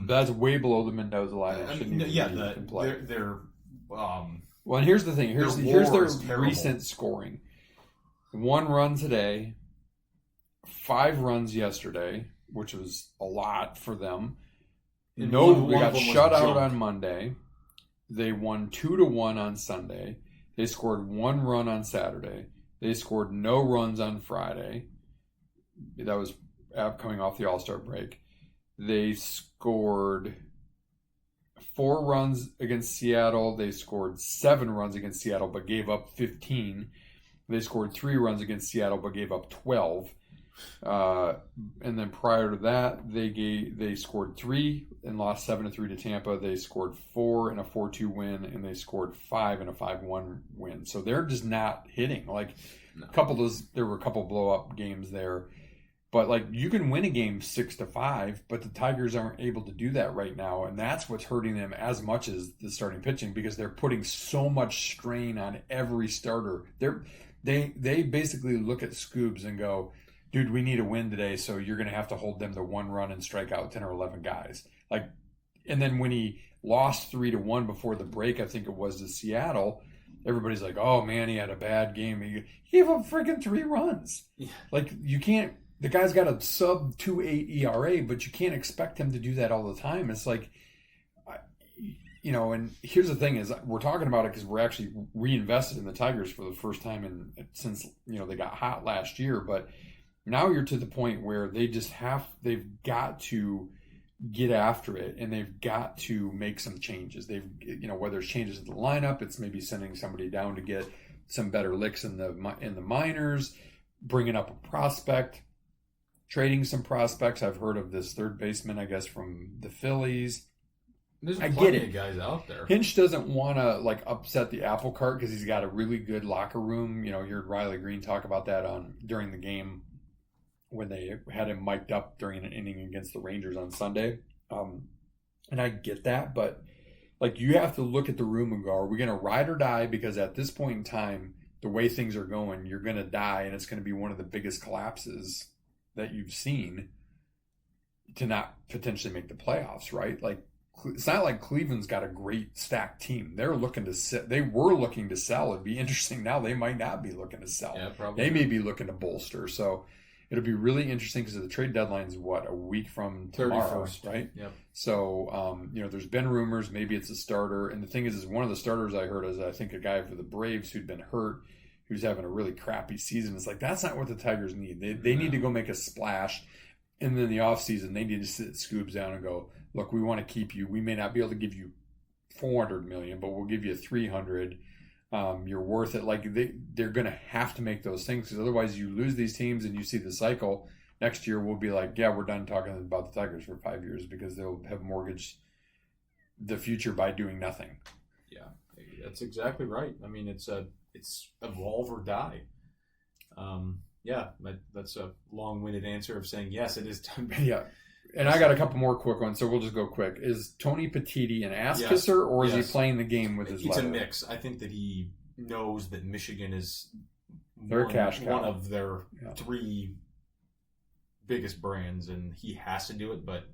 that's way below the Mendoza line. They're well, and here's the thing. Here's their recent scoring. 1 run today, 5 runs yesterday, which was a lot for them. They got shut out on Monday. They won 2-1 on Sunday. They scored 1 run on Saturday. They scored no runs on Friday. That was coming off the All-Star break. They scored 4 runs against Seattle. They scored 7 runs against Seattle, but gave up 15. They scored 3 runs against Seattle, but gave up 12. And then prior to that, they scored 3 and lost 7-3 to Tampa. They scored 4 in a 4-2 win, and they scored 5 in a 5-1 win. So they're just not hitting. Like there were a couple blow up games there, but like you can win a game 6-5, but the Tigers aren't able to do that right now, and that's what's hurting them as much as the starting pitching because they're putting so much strain on every starter. They basically look at Scoobs and go, dude, we need a win today, so you're going to have to hold them to 1 run and strike out 10 or 11 guys. Like, and then when he lost 3-1 before the break, I think it was to Seattle, everybody's like, oh man, he had a bad game. He gave up freaking 3 runs. Yeah. Like, you can't, the guy's got a sub 2.8 ERA, but you can't expect him to do that all the time. It's like, and here's the thing is we're talking about it because we're actually reinvested in the Tigers for the first time since they got hot last year, but now you're to the point where they've got to get after it, and they've got to make some changes. Whether it's changes in the lineup, it's maybe sending somebody down to get some better licks in the minors, bringing up a prospect, trading some prospects. I've heard of this third baseman, I guess, from the Phillies. There's plenty of guys out there. Hinch doesn't want to upset the apple cart because he's got a really good locker room. You heard Riley Green talk about that during the game when they had him mic'd up during an inning against the Rangers on Sunday. And I get that, but you have to look at the room and go, are we going to ride or die? Because at this point in time, the way things are going, you're going to die, and it's going to be one of the biggest collapses that you've seen to not potentially make the playoffs, right? Like, it's not like Cleveland's got a great stacked team. They're looking to sit. They were looking to sell. It'd be interesting now. They might not be looking to sell. Yeah, probably. They may be looking to bolster. So it'll be really interesting because the trade deadline's a week from tomorrow, 31st. right? Yep. So there's been rumors maybe it's a starter, and the thing is one of the starters I heard is I think a guy for the Braves who'd been hurt, who's having a really crappy season. It's like that's not what the Tigers need. They need to go make a splash. And then the offseason, they need to sit Scoobs down and go, look, we want to keep you. We may not be able to give you $400 million, but we'll give you $300. You're worth it. Like they're going to have to make those things because otherwise you lose these teams and you see the cycle. Next year we'll be like, yeah, we're done talking about the Tigers for 5 years because they'll have mortgaged the future by doing nothing. Yeah, that's exactly right. I mean, it's evolve or die. Yeah, that's a long-winded answer of saying yes, it is time. Yeah, and I got a couple more quick ones, so we'll just go quick. Is Tony Petitti an ass kisser, or is he playing the game with his letter? It's a mix. I think that he knows that Michigan is one of their three biggest brands, and he has to do it, but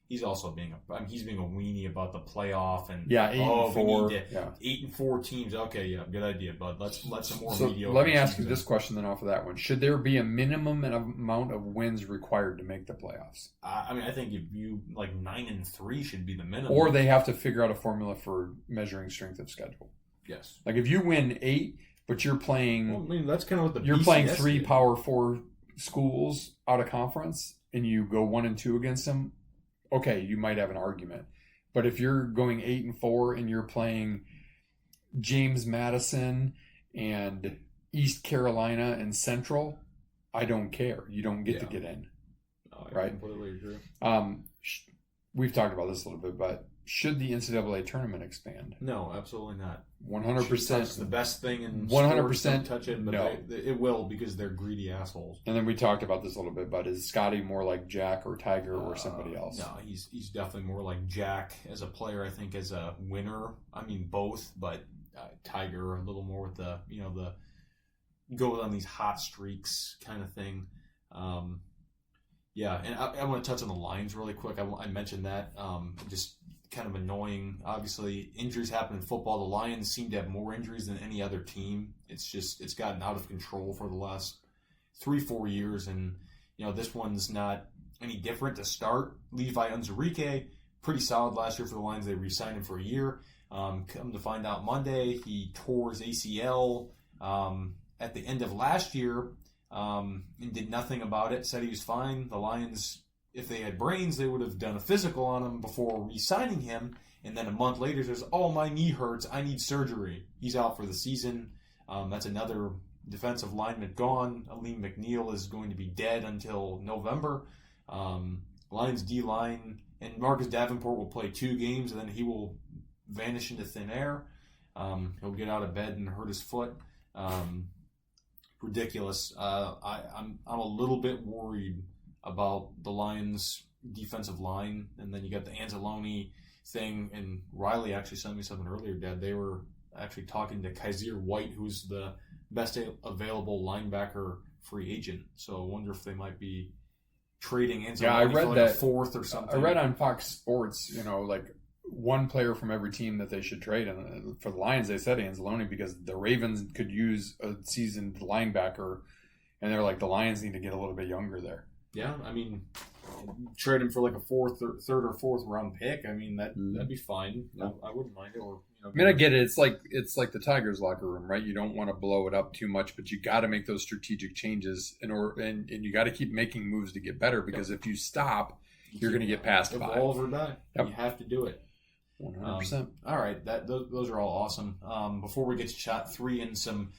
he's also being a weenie about the playoff and 8-4. 8-4 teams. Okay, yeah, good idea, bud. Let's some more mediocre. Let me ask you this question then off of that one: should there be a minimum amount of wins required to make the playoffs? I think if you 9-3 should be the minimum, or they have to figure out a formula for measuring strength of schedule. Yes, like if you win 8, but you're playing. Well, I mean, that's kind of what you're BCS playing 3 did. Power 4 schools out of conference, and you go 1-2 against them. Okay, you might have an argument. But if you're going 8-4 and you're playing James Madison and East Carolina and Central, I don't care. You don't get to get in. No, I right? completely agree. We've talked about this a little bit, but should the NCAA tournament expand? No, absolutely not. 100%. It's the best thing in 100%. Sports, don't touch it, but No. it will because they're greedy assholes. And then we talked about this a little bit, but is Scottie more like Jack or Tiger or somebody else? No, he's definitely more like Jack as a player. I think as a winner. I mean both, but Tiger a little more with the the go on these hot streaks kind of thing. Yeah, and I want to touch on the Lions really quick. I mentioned that just kind of annoying. Obviously, injuries happen in football. The Lions seem to have more injuries than any other team. It's gotten out of control for the last 3-4 years, and this one's not any different to start. Levi Onwuzurike, pretty solid last year for the Lions. They re-signed him for a year. Come to find out Monday, he tore his ACL at the end of last year and did nothing about it. Said he was fine. The Lions, if they had brains, they would have done a physical on him before re-signing him. And then a month later says, oh, my knee hurts. I need surgery. He's out for the season. That's another defensive lineman gone. Aleem McNeil is going to be dead until November. Lions D-line and Marcus Davenport will play 2 games, and then he will vanish into thin air. He'll get out of bed and hurt his foot. Ridiculous. I'm a little bit worried about the Lions' defensive line, and then you got the Anzalone thing, and Riley actually sent me something earlier, Dad. They were actually talking to Kaiser White, who's the best available linebacker free agent. So I wonder if they might be trading Anzalone for like a 4th or something. I read on Fox Sports, like one player from every team that they should trade. And for the Lions, they said Anzalone because the Ravens could use a seasoned linebacker, and they're like, the Lions need to get a little bit younger there. Yeah, I mean, trade him for like a 3rd or 4th round pick. I mean, that'd be fine. No, I wouldn't mind it. Or I mean, I get it. It's like the Tigers locker room, right? You don't want to blow it up too much, but you got to make those strategic changes and you got to keep making moves to get better because if you stop, you're going to get past 5. Evolve or die. Yep. You have to do it. 100%. All right, those are all awesome. Before we get to shot 3 and some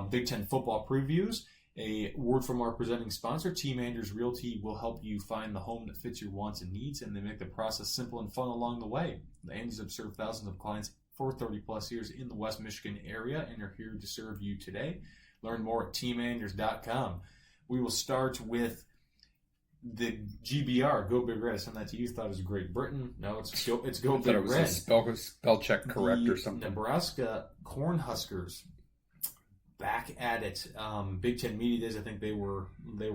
Big Ten football previews, a word from our presenting sponsor, Team Anders Realty, will help you find the home that fits your wants and needs, and they make the process simple and fun along the way. The Anders have served thousands of clients for 30-plus years in the West Michigan area and are here to serve you today. Learn more at teamanders.com. We will start with the GBR, Go Big Red. I sent that to you. Thought it was Great Britain. No, it's Go Big it was Red. Spell check correct the or something. Nebraska Cornhuskers. back at it. Big Ten Media Days, I think they were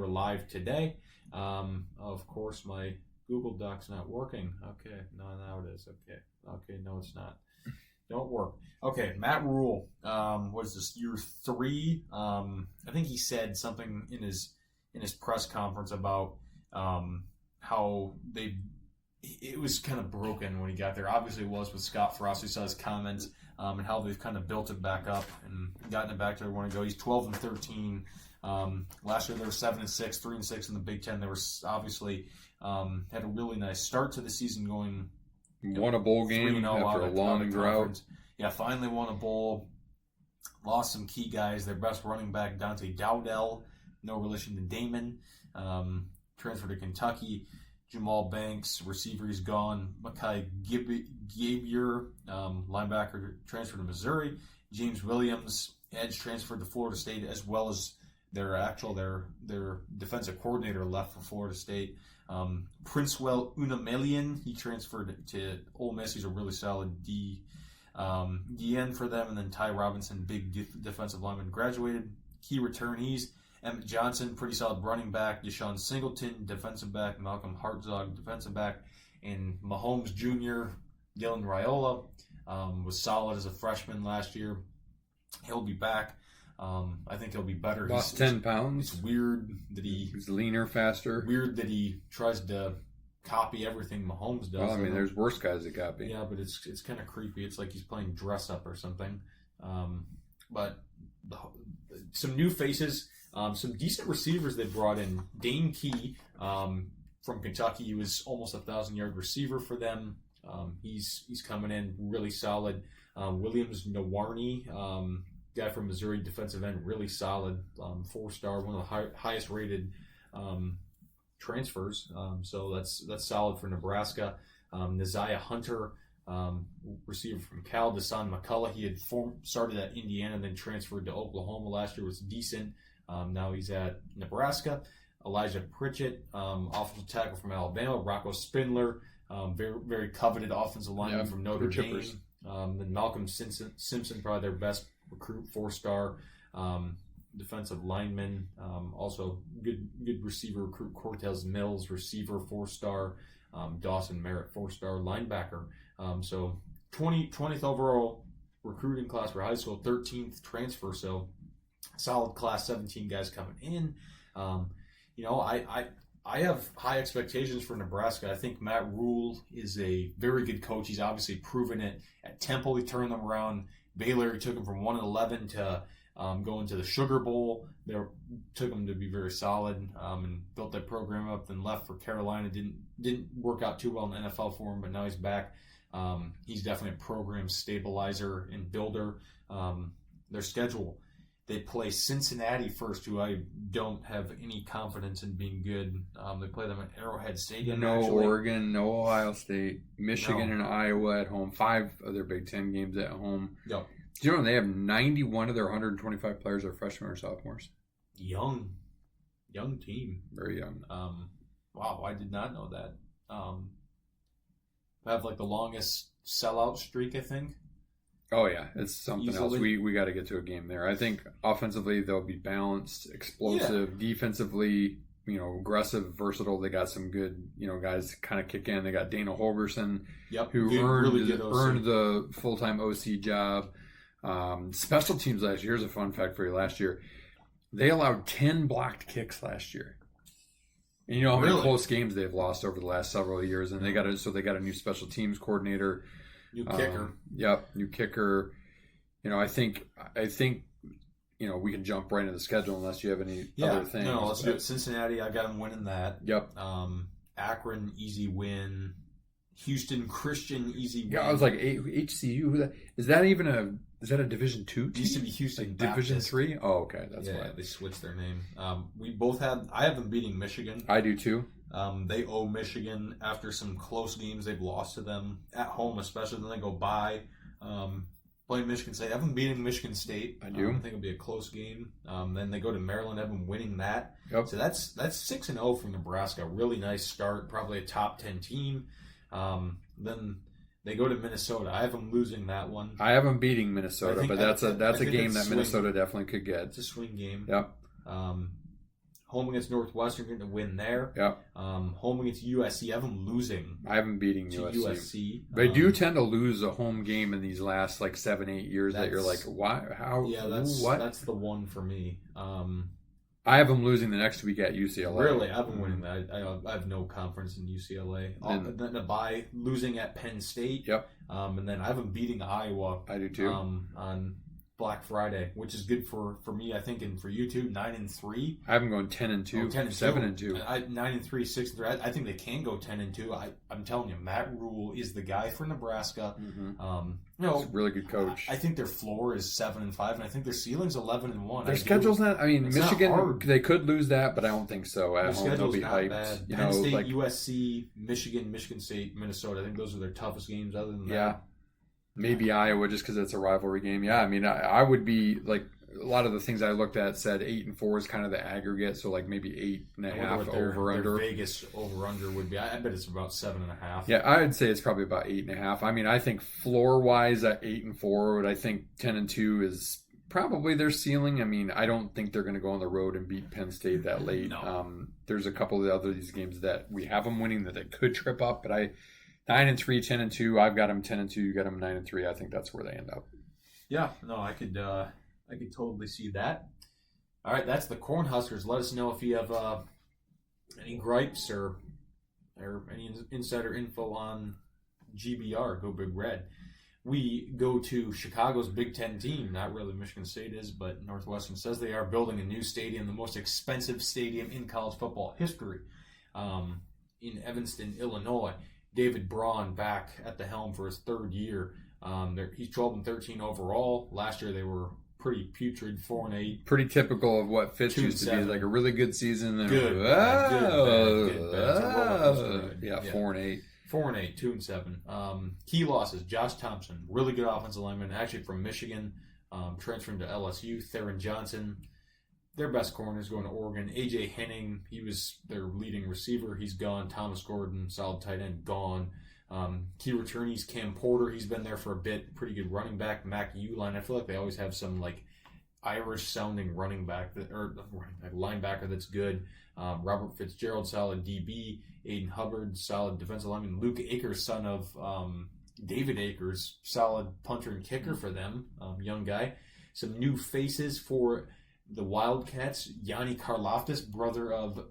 live today. Of course, my Google Doc's not working. Okay, no, now it is. Okay, no, it's not. Don't work. Okay, Matt Rule. What is this, year 3? I think he said something in his press conference about how it was kind of broken when he got there. Obviously, it was with Scott Frost. We saw his comments and how they've kind of built it back up and gotten it back to where they want to go. He's 12-13. Last year they were 7-6, 3-6 in the Big Ten. They were obviously had a really nice start to the season, going won a bowl game after a long drought. Yeah, finally won a bowl. Lost some key guys. Their best running back, Dante Dowdell, no relation to Damon, transferred to Kentucky. Jamal Banks, receiver, he's gone. Makai Gabier, linebacker, transferred to Missouri. James Williams, edge, transferred to Florida State, as well as their defensive coordinator left for Florida State. Princewell Unamelian, he transferred to Ole Miss. He's a really solid DN for them. And then Ty Robinson, big defensive lineman, graduated. Key returnees: Emmett Johnson, pretty solid running back. Deshaun Singleton, defensive back. Malcolm Hartzog, defensive back. And Mahomes Jr., Dylan Raiola, was solid as a freshman last year. He'll be back. I think he'll be better. Lost 10 pounds. It's weird that he's leaner, faster. Weird that he tries to copy everything Mahomes does. Well, I mean, there's worse guys that copy. Yeah, but it's kind of creepy. It's like he's playing dress up or something. But some new faces, some decent receivers they brought in. Dane Key from Kentucky. He was almost 1,000-yard receiver for them. He's coming in really solid. Williams Nawarni, guy from Missouri, defensive end, really solid, 4-star, one of the highest rated transfers. So that's solid for Nebraska. Neziah Hunter, receiver from Cal. Deshaun McCullough, he had started at Indiana, then transferred to Oklahoma last year, was decent. Now he's at Nebraska. Elijah Pritchett, offensive tackle from Alabama. Rocco Spindler, very, very coveted offensive lineman from Notre Dame. Then Malcolm Simpson, probably their best recruit, 4-star defensive lineman. Also good receiver recruit, Cortez Mills, receiver, 4-star. Dawson Merritt, 4-star linebacker. So 20th overall recruiting class for high school, 13th transfer. So solid class, 17 guys coming in. I have high expectations for Nebraska. I think Matt Rule is a very good coach. He's obviously proven it. At Temple, he turned them around. Baylor, he took them from 1-11 to going to the Sugar Bowl. They took them to be very solid and built that program up. Then left for Carolina. Didn't work out too well in the NFL for him, but now he's back. He's definitely a program stabilizer and builder. Their schedule: they play Cincinnati first, who I don't have any confidence in being good. They play them at Arrowhead Stadium. No Oregon, no Ohio State, Michigan, and Iowa at home. 5 of their Big Ten games at home. Yep. Do you know they have 91 of their 125 players are freshmen or sophomores? Young team. Very young. Wow, I did not know that. Have like the longest sellout streak, I think. Oh yeah, it's something Easily. else. We got to get to a game there. I think offensively they'll be balanced, explosive. Yeah. Defensively, aggressive, versatile. They got some good, guys kind of kick in. They got Dana Holgerson, who earned the full-time OC job. Special teams last year. Here's a fun fact for you. Last year, they allowed 10 blocked kicks last year. And you know how many close games they've lost over the last several years, and they got a new special teams coordinator. New kicker. New kicker. I think we can jump right into the schedule unless you have any other things. No, let's do it. Cincinnati, I got them winning that. Yep. Akron, easy win. Houston Christian, easy win. Yeah, I was like, HCU. Is that a Division II team? It used to be Houston Division III? Oh, okay. That's why. They switched their name. I have them beating Michigan. I do too. They owe Michigan after some close games they've lost to them at home, especially. Then they go by, play Michigan State. I have them beating Michigan State. I do. I think it'll be a close game. Then they go to Maryland. I have them winning that. Yep. So that's 6-0 from Nebraska. Really nice start. Probably a top 10 team. Then They go to Minnesota. I have them losing that one. I have them beating Minnesota, but that's a game that swing. Minnesota definitely could get. It's a swing game. Yep. Home against Northwestern, going to win there. Yep. Home against USC, I have them losing. I have them beating to USC. They do tend to lose a home game in these last 7-8 years that you're like, why? How? Yeah, what? That's the one for me. I have them losing the next week at UCLA. Really, I've been winning that. I have no confidence in UCLA. And then a bye, losing at Penn State. Yep. And then I have them beating Iowa. I do too. On Black Friday, which is good for me, I think, and for you too. 9-3. I have them going 10-2, 7-2. 9-3, 6-3. I think they can go 10-2. I'm telling you, Matt Rule is the guy for Nebraska. Mm-hmm. He's a really good coach. I think their floor is 7-5, and I think their ceiling's 11-1. Their schedule's not. I mean, it's Michigan, they could lose that, but I don't think so. At home, they'll be hyped. Bad. Penn State, USC, Michigan State, Minnesota. I think those are their toughest games. Other than that. Maybe Iowa just because it's a rivalry game. Yeah, I mean, I would be like a lot of the things I looked at said 8-4 is kind of the aggregate, so maybe 8.5 over under. Vegas over under would be. I bet it's about 7.5. Yeah, I'd say it's probably about 8.5. I mean, I think floor wise at 8-4, but I think 10-2 is probably their ceiling. I mean, I don't think they're going to go on the road and beat Penn State that late. No. There's a couple of these games that we have them winning that they could trip up, but 9-3, 10-2. I've got them 10-2. You got them 9-3. I think that's where they end up. Yeah, no, I could totally see that. All right, that's the Cornhuskers. Let us know if you have any gripes or any insider info on GBR. Go Big Red. We go to Chicago's Big Ten team. Not really Michigan State is, but Northwestern says they are building a new stadium, the most expensive stadium in college football history, in Evanston, Illinois. David Braun back at the helm for his third year. He's 12-13 overall. Last year they were pretty putrid, 4-8. Pretty typical of what Fitz used to be, like a really good season. Then good, bad. Yeah, 4-8. 4-8, 2-7. Key losses: Josh Thompson, really good offensive lineman, actually from Michigan, transferring to LSU. Theron Johnson. Their best corner is going to Oregon. A.J. Henning, he was their leading receiver. He's gone. Thomas Gordon, solid tight end, gone. Key returnees, Cam Porter, he's been there for a bit. Pretty good running back. Mac Uline, I feel like they always have some Irish-sounding linebacker that's good. Robert Fitzgerald, solid DB. Aiden Hubbard, solid defensive lineman. Luke Akers, son of David Akers, solid punter and kicker for them. Young guy. Some new faces for the Wildcats. Yanni Karlaftis, brother of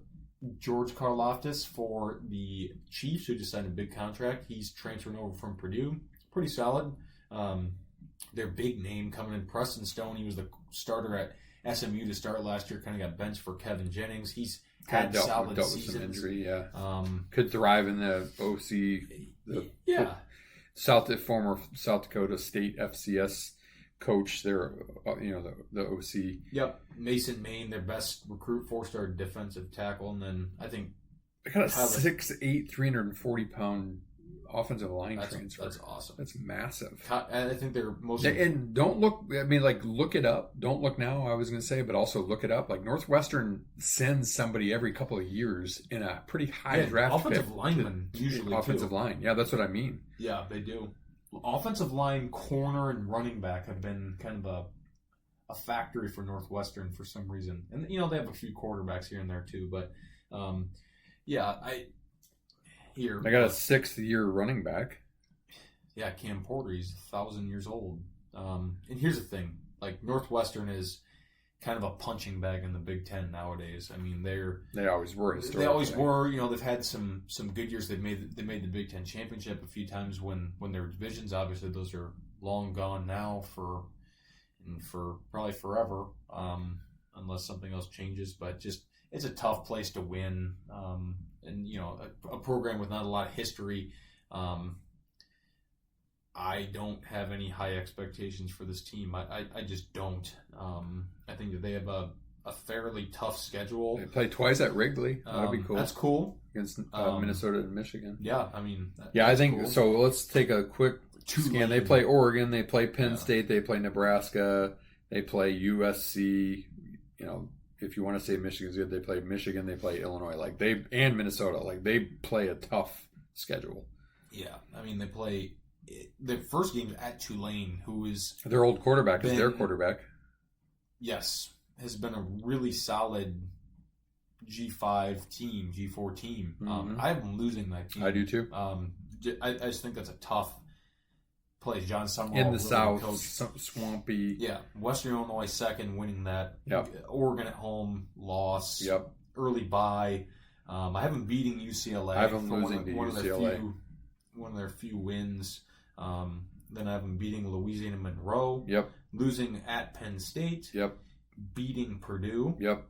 George Karlaftis for the Chiefs, who just signed a big contract. He's transferring over from Purdue. Pretty solid. Their big name coming in, Preston Stone. He was the starter at SMU to start last year. Kind of got benched for Kevin Jennings. He's had solid dealt seasons. With some injury, yeah. Could thrive in the OC. Former South Dakota State FCS coach there, the OC. Yep. Mason Maine, their best recruit, 4-star defensive tackle. And then I think they got a 6'8", 340-pound offensive line transfer. That's awesome. That's massive. I think they're most... And don't look... I mean, look it up. Don't look now, I was going to say, but also look it up. Northwestern sends somebody every couple of years in a pretty high draft offensive lineman, usually, offensive line. Yeah, that's what I mean. Yeah, they do. Offensive line, corner, and running back have been kind of a factory for Northwestern for some reason. And, they have a few quarterbacks here and there, too. But, they got a 6th-year running back. Yeah, Cam Porter, he's 1,000 years old. And here's the thing. Northwestern is kind of a punching bag in the Big Ten nowadays. I mean, they always were historically. They always were. They've had some good years. They made the Big Ten championship a few times when there were divisions. Obviously, those are long gone now for probably forever, unless something else changes. But just it's a tough place to win, and a program with not a lot of history. I don't have any high expectations for this team. I just don't. I think that they have a fairly tough schedule. They play twice at Wrigley. That'd be cool. That's cool. Against Minnesota and Michigan. Yeah, I mean... I think... Cool. So let's take a quick scan. They play Oregon. They play Penn State. They play Nebraska. They play USC. If you want to say Michigan's good, they play Michigan. They play Illinois. And Minnesota. They play a tough schedule. Yeah, I mean, they play the first game at Tulane, who is Their old quarterback is their quarterback. Yes, has been a really solid G5 team, G4 team. I have them losing that team. I do too. I just think that's a tough place. John Summerall In the really South, coach. swampy. Yeah, Western Illinois second, winning that. Yep. Oregon at home, loss. Yep. Early bye. I have them beating UCLA. I have them losing to UCLA. One of their few wins. Then I have them beating Louisiana Monroe. Yep. Losing at Penn State. Yep. Beating Purdue. Yep.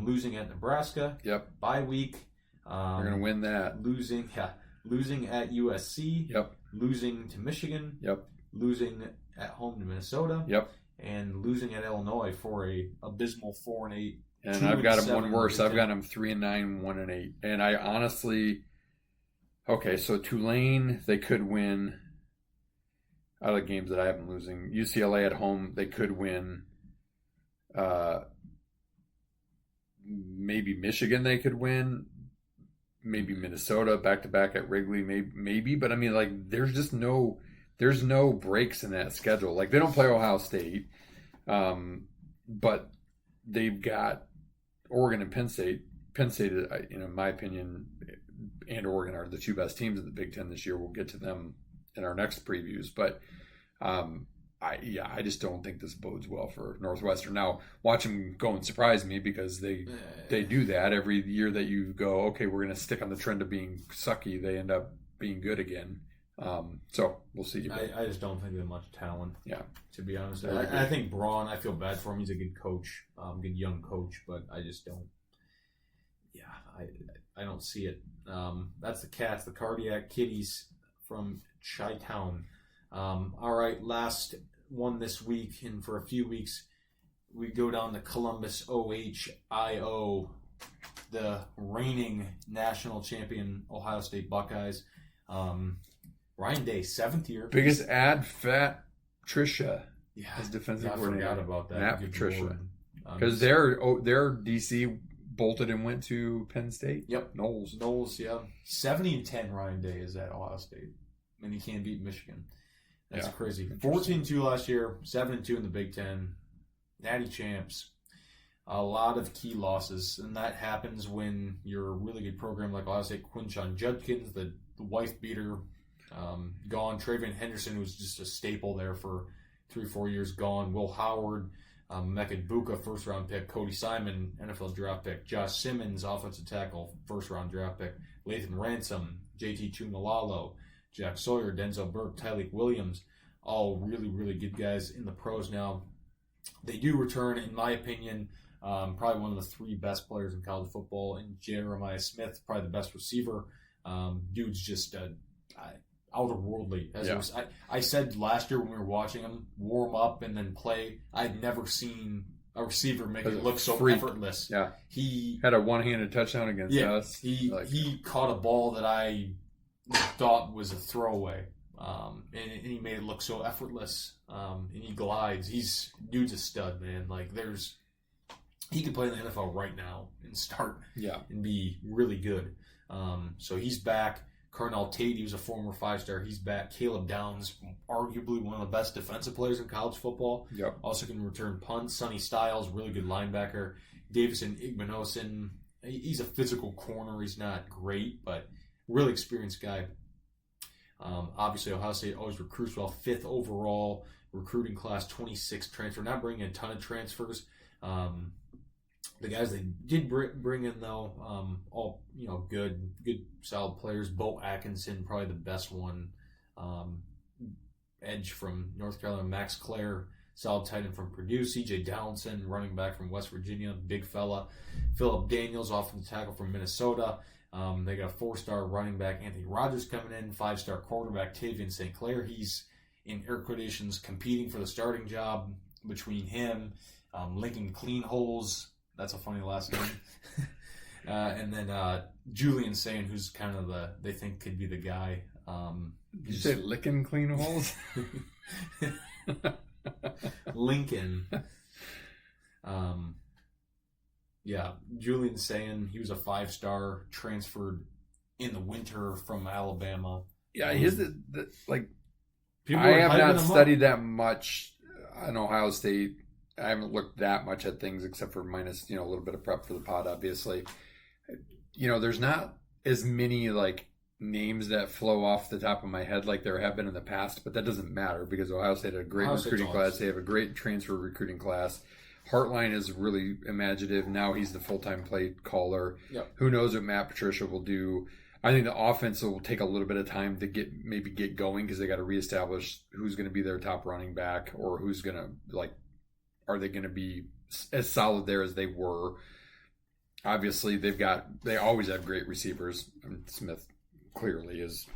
Losing at Nebraska. Yep. Bye week. They're going to win that. Losing at USC. Yep. Losing to Michigan. Yep. Losing at home to Minnesota. Yep. And losing at Illinois for a abysmal 4-8. And I've got them one worse. I've got them 3-9, 1-8. And I honestly, okay, so Tulane, they could win. Out of the games that I have them losing, UCLA at home, they could win. Maybe Michigan, they could win. Maybe Minnesota back to back at Wrigley, maybe. But I mean, like, there's no breaks in that schedule. Like, they don't play Ohio State, but they've got Oregon and Penn State. Penn State, in my opinion, and Oregon are the two best teams in the Big Ten this year. We'll get to them in our next previews, but I just don't think this bodes well for Northwestern. Now, watch them go and surprise me, because they do that every year that you go, okay, we're going to stick on the trend of being sucky. They end up being good again. So we'll see. I just don't think they have much talent. Yeah, to be honest. I think Braun, I feel bad for him. He's a good coach, good young coach, but I just don't. Yeah, I don't see it. That's the Cats, the Cardiac Kitties from Chi-Town. All right, last one this week, and for a few weeks, we go down to Columbus OHIO, the reigning national champion Ohio State Buckeyes. Ryan Day, 7th year. Biggest ad, Fat Patricia. Yeah, as defensive I coordinator. forgot about that. Matt Patricia. Because their DC bolted and went to Penn State. Yep. Knowles, yeah. 70-10 Ryan Day is at Ohio State. And he can't beat Michigan. That's crazy. 14-2 last year, 7-2 in the Big Ten. Natty champs. A lot of key losses. And that happens when you're a really good program like Ohio State. Quinshon Judkins, the wife beater, gone. Travion Henderson, who's just a staple there for 3-4 years, gone. Will Howard, Mecca Buka, first-round pick. Cody Simon, NFL draft pick. Josh Simmons, offensive tackle, first-round draft pick. Lathan Ransom, JT Tumalalo, Jack Sawyer, Denzel Burke, Tyleek Williams, all really, really good guys in the pros now. They do return, in my opinion, probably one of the 3 best players in college football, and Jeremiah Smith, probably the best receiver. Dude's just otherworldly. I said last year when we were watching him warm up and then play, I'd never seen a receiver make it look so effortless. Yeah, he had a one-handed touchdown against us. He caught a ball that I thought was a throwaway, and he made it look so effortless. And he glides. Dude's a stud, man. Like, he could play in the NFL right now and start and be really good. So he's back. Carnell Tate, he was a former 5-star. He's back. Caleb Downs, arguably one of the best defensive players in college football. Yep. Also can return punts. Sonny Styles, really good linebacker. Davison Igmanosin, he's a physical corner. He's not great, but really experienced guy. Obviously, Ohio State always recruits well. 5th overall recruiting class, 26 transfer. Not bringing a ton of transfers. The guys they did bring in, though, all good, solid players. Bo Atkinson, probably the best one. Edge from North Carolina. Max Clare, solid tight end from Purdue. C.J. Dowlinson, running back from West Virginia, big fella. Phillip Daniels, offensive tackle from Minnesota. They got a 4-star running back, Anthony Rogers, coming in. 5-star quarterback, Tavian St. Clair. He's, in air quotations, competing for the starting job between him, Lincoln Cleanholes. That's a funny last name. And then Julian Sayin, who's kind of they think could be the guy. Did you say licking clean holes? Lincoln. Julian Sayin, he was a 5-star, transferred in the winter from Alabama. Yeah, he's People I are have hyping not them studied that much on Ohio State. I haven't looked that much at things except for minus, a little bit of prep for the pod, obviously. There's not as many like names that flow off the top of my head like there have been in the past, but that doesn't matter because Ohio State had a great recruiting class. They have a great transfer recruiting class. Hartline is really imaginative. Now he's the full-time play caller. Yep. Who knows what Matt Patricia will do. I think the offense will take a little bit of time to get going because they got to reestablish who's going to be their top running back or who's going to are they going to be as solid there as they were. Obviously, they always have great receivers. Smith clearly is,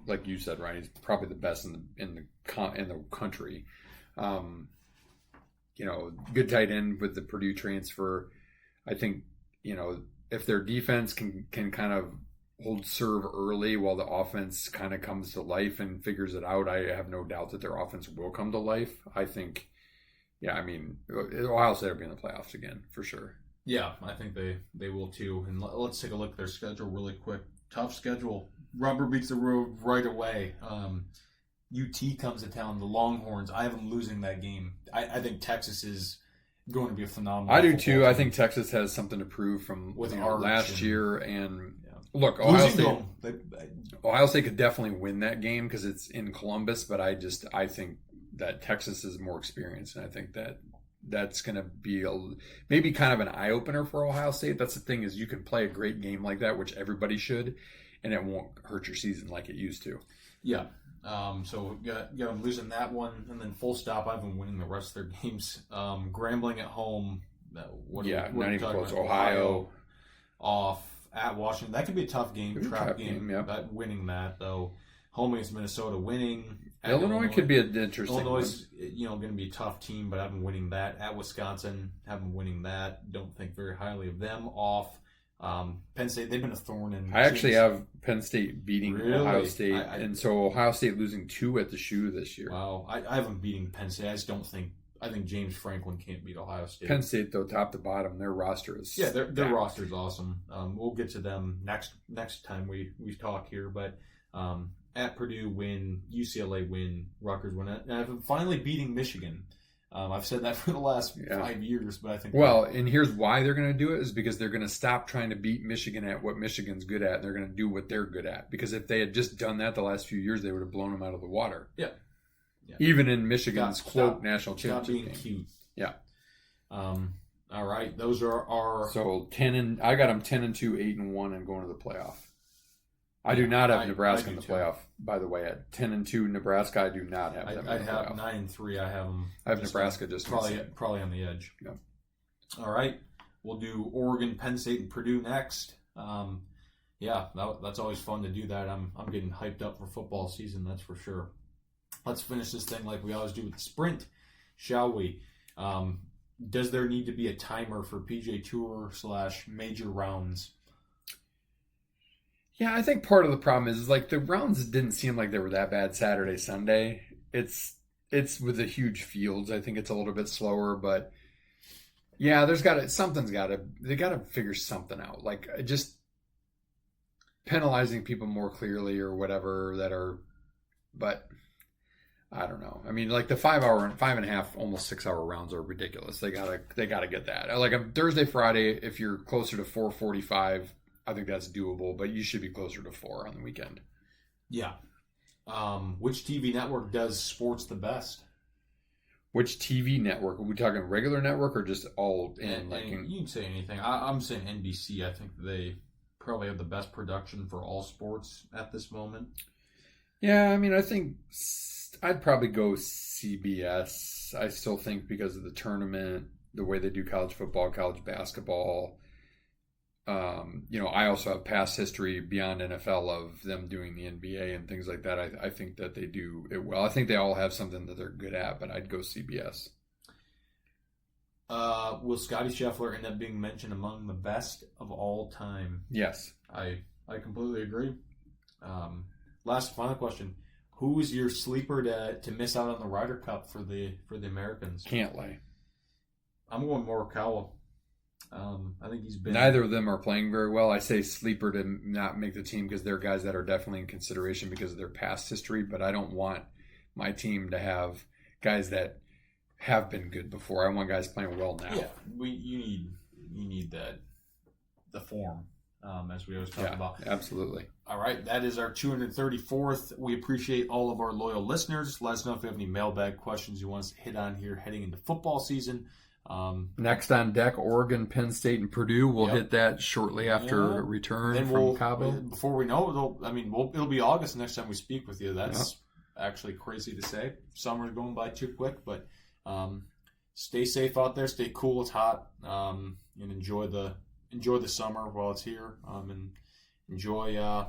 like you said, Ryan, he's probably the best in the country. Good tight end with the Purdue transfer. I think, if their defense can kind of hold serve early while the offense kind of comes to life and figures it out, I have no doubt that their offense will come to life. I think, Ohio State will be in the playoffs again for sure. Yeah, I think they will too. And let's take a look at their schedule really quick. Tough schedule. Rubber beats the road right away. UT comes to town. The Longhorns. I have them losing that game. I think Texas is going to be a phenomenal. I do too. team. I think Texas has something to prove from With last year. And look, Ohio State could definitely win that game because it's in Columbus. But I think that Texas is more experienced, and I think that's going to be maybe kind of an eye opener for Ohio State. That's the thing is you can play a great game like that, which everybody should, and it won't hurt your season like it used to. Yeah. So got them losing that one, and then full stop. I've been winning the rest of their games. Grambling at home. Not even close. Ohio off at Washington. That could be a tough game. Trap game. Yeah. But winning that though. Home against Minnesota, winning. Illinois could be an interesting. Illinois is going to be a tough team, but I've been winning that. At Wisconsin, have been winning that. Don't think very highly of them. Off. Penn State, they've been a thorn in. I actually have Penn State beating Ohio State, and so Ohio State losing 2 at the shoe this year. Wow, I have them beating Penn State. I just don't think. I think James Franklin can't beat Ohio State. Penn State, though, top to bottom, their roster is their roster is awesome. We'll get to them next time we talk here, but. At Purdue win, UCLA win, Rutgers win. And I've been finally beating Michigan. I've said that for the last 5 years, but I think... Well, and here's why they're going to do it is because they're going to stop trying to beat Michigan at what Michigan's good at, and they're going to do what they're good at. Because if they had just done that the last few years, they would have blown them out of the water. Yeah. Even in Michigan's, national championship Stop being game. cute. Yeah. All right, those are our... So, I got them 10-2, 8-1, and going to the playoff. I do not have Nebraska in the playoff, by the way. At 10-2 Nebraska, I do not have them. I have 9-3. I have them. I have Nebraska just probably on the edge. Yeah. All right, we'll do Oregon, Penn State, and Purdue next. That's always fun to do that. I'm getting hyped up for football season. That's for sure. Let's finish this thing like we always do with the sprint, shall we? Does there need to be a timer for PJ Tour / major rounds? Yeah, I think part of the problem is like the rounds didn't seem like they were that bad Saturday, Sunday. It's with the huge fields. I think it's a little bit slower, but yeah, they got to figure something out. Like just penalizing people more clearly or whatever but I don't know. I mean, like the 5 hour and 5.5, almost 6 hour rounds are ridiculous. They gotta get that. Like a Thursday, Friday, if you're closer to 4:45. I think that's doable, but you should be closer to 4 on the weekend. Yeah. Which TV network does sports the best? Which TV network? Are we talking regular network or just all in? You can say anything. I'm saying NBC. I think they probably have the best production for all sports at this moment. Yeah, I mean, I think I'd probably go CBS. I still think because of the tournament, the way they do college football, college basketball. I also have past history beyond NFL of them doing the NBA and things like that. I think that they do it well. I think they all have something that they're good at, but I'd go CBS. Will Scottie Scheffler end up being mentioned among the best of all time? Yes. I completely agree. Final question. Who is your sleeper to miss out on the Ryder Cup for the Americans? Cantlay. I'm going Morikawa. I think he's been... Neither of them are playing very well. I say sleeper to not make the team because they're guys that are definitely in consideration because of their past history, but I don't want my team to have guys that have been good before. I want guys playing well now. Yeah, you need the form, as we always talk about. Absolutely. All right, that is our 234th. We appreciate all of our loyal listeners. Let us know if you have any mailbag questions you want us to hit on here heading into football season. Next on deck, Oregon, Penn State, and Purdue. We'll hit that shortly after return from Cabo. Before we know it, it'll be August next time we speak with you. That's actually crazy to say. Summer's going by too quick, but stay safe out there. Stay cool. It's hot, and enjoy the summer while it's here. And enjoy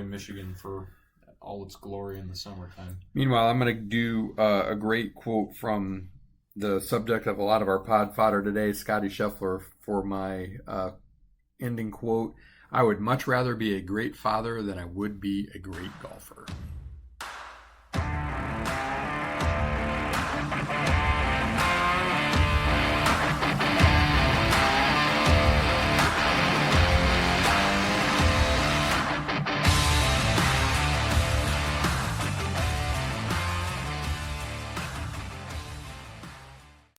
Michigan for all its glory in the summertime. Meanwhile, I'm going to do a great quote from the subject of a lot of our pod fodder today, Scottie Scheffler, for my ending quote. I would much rather be a great father than I would be a great golfer.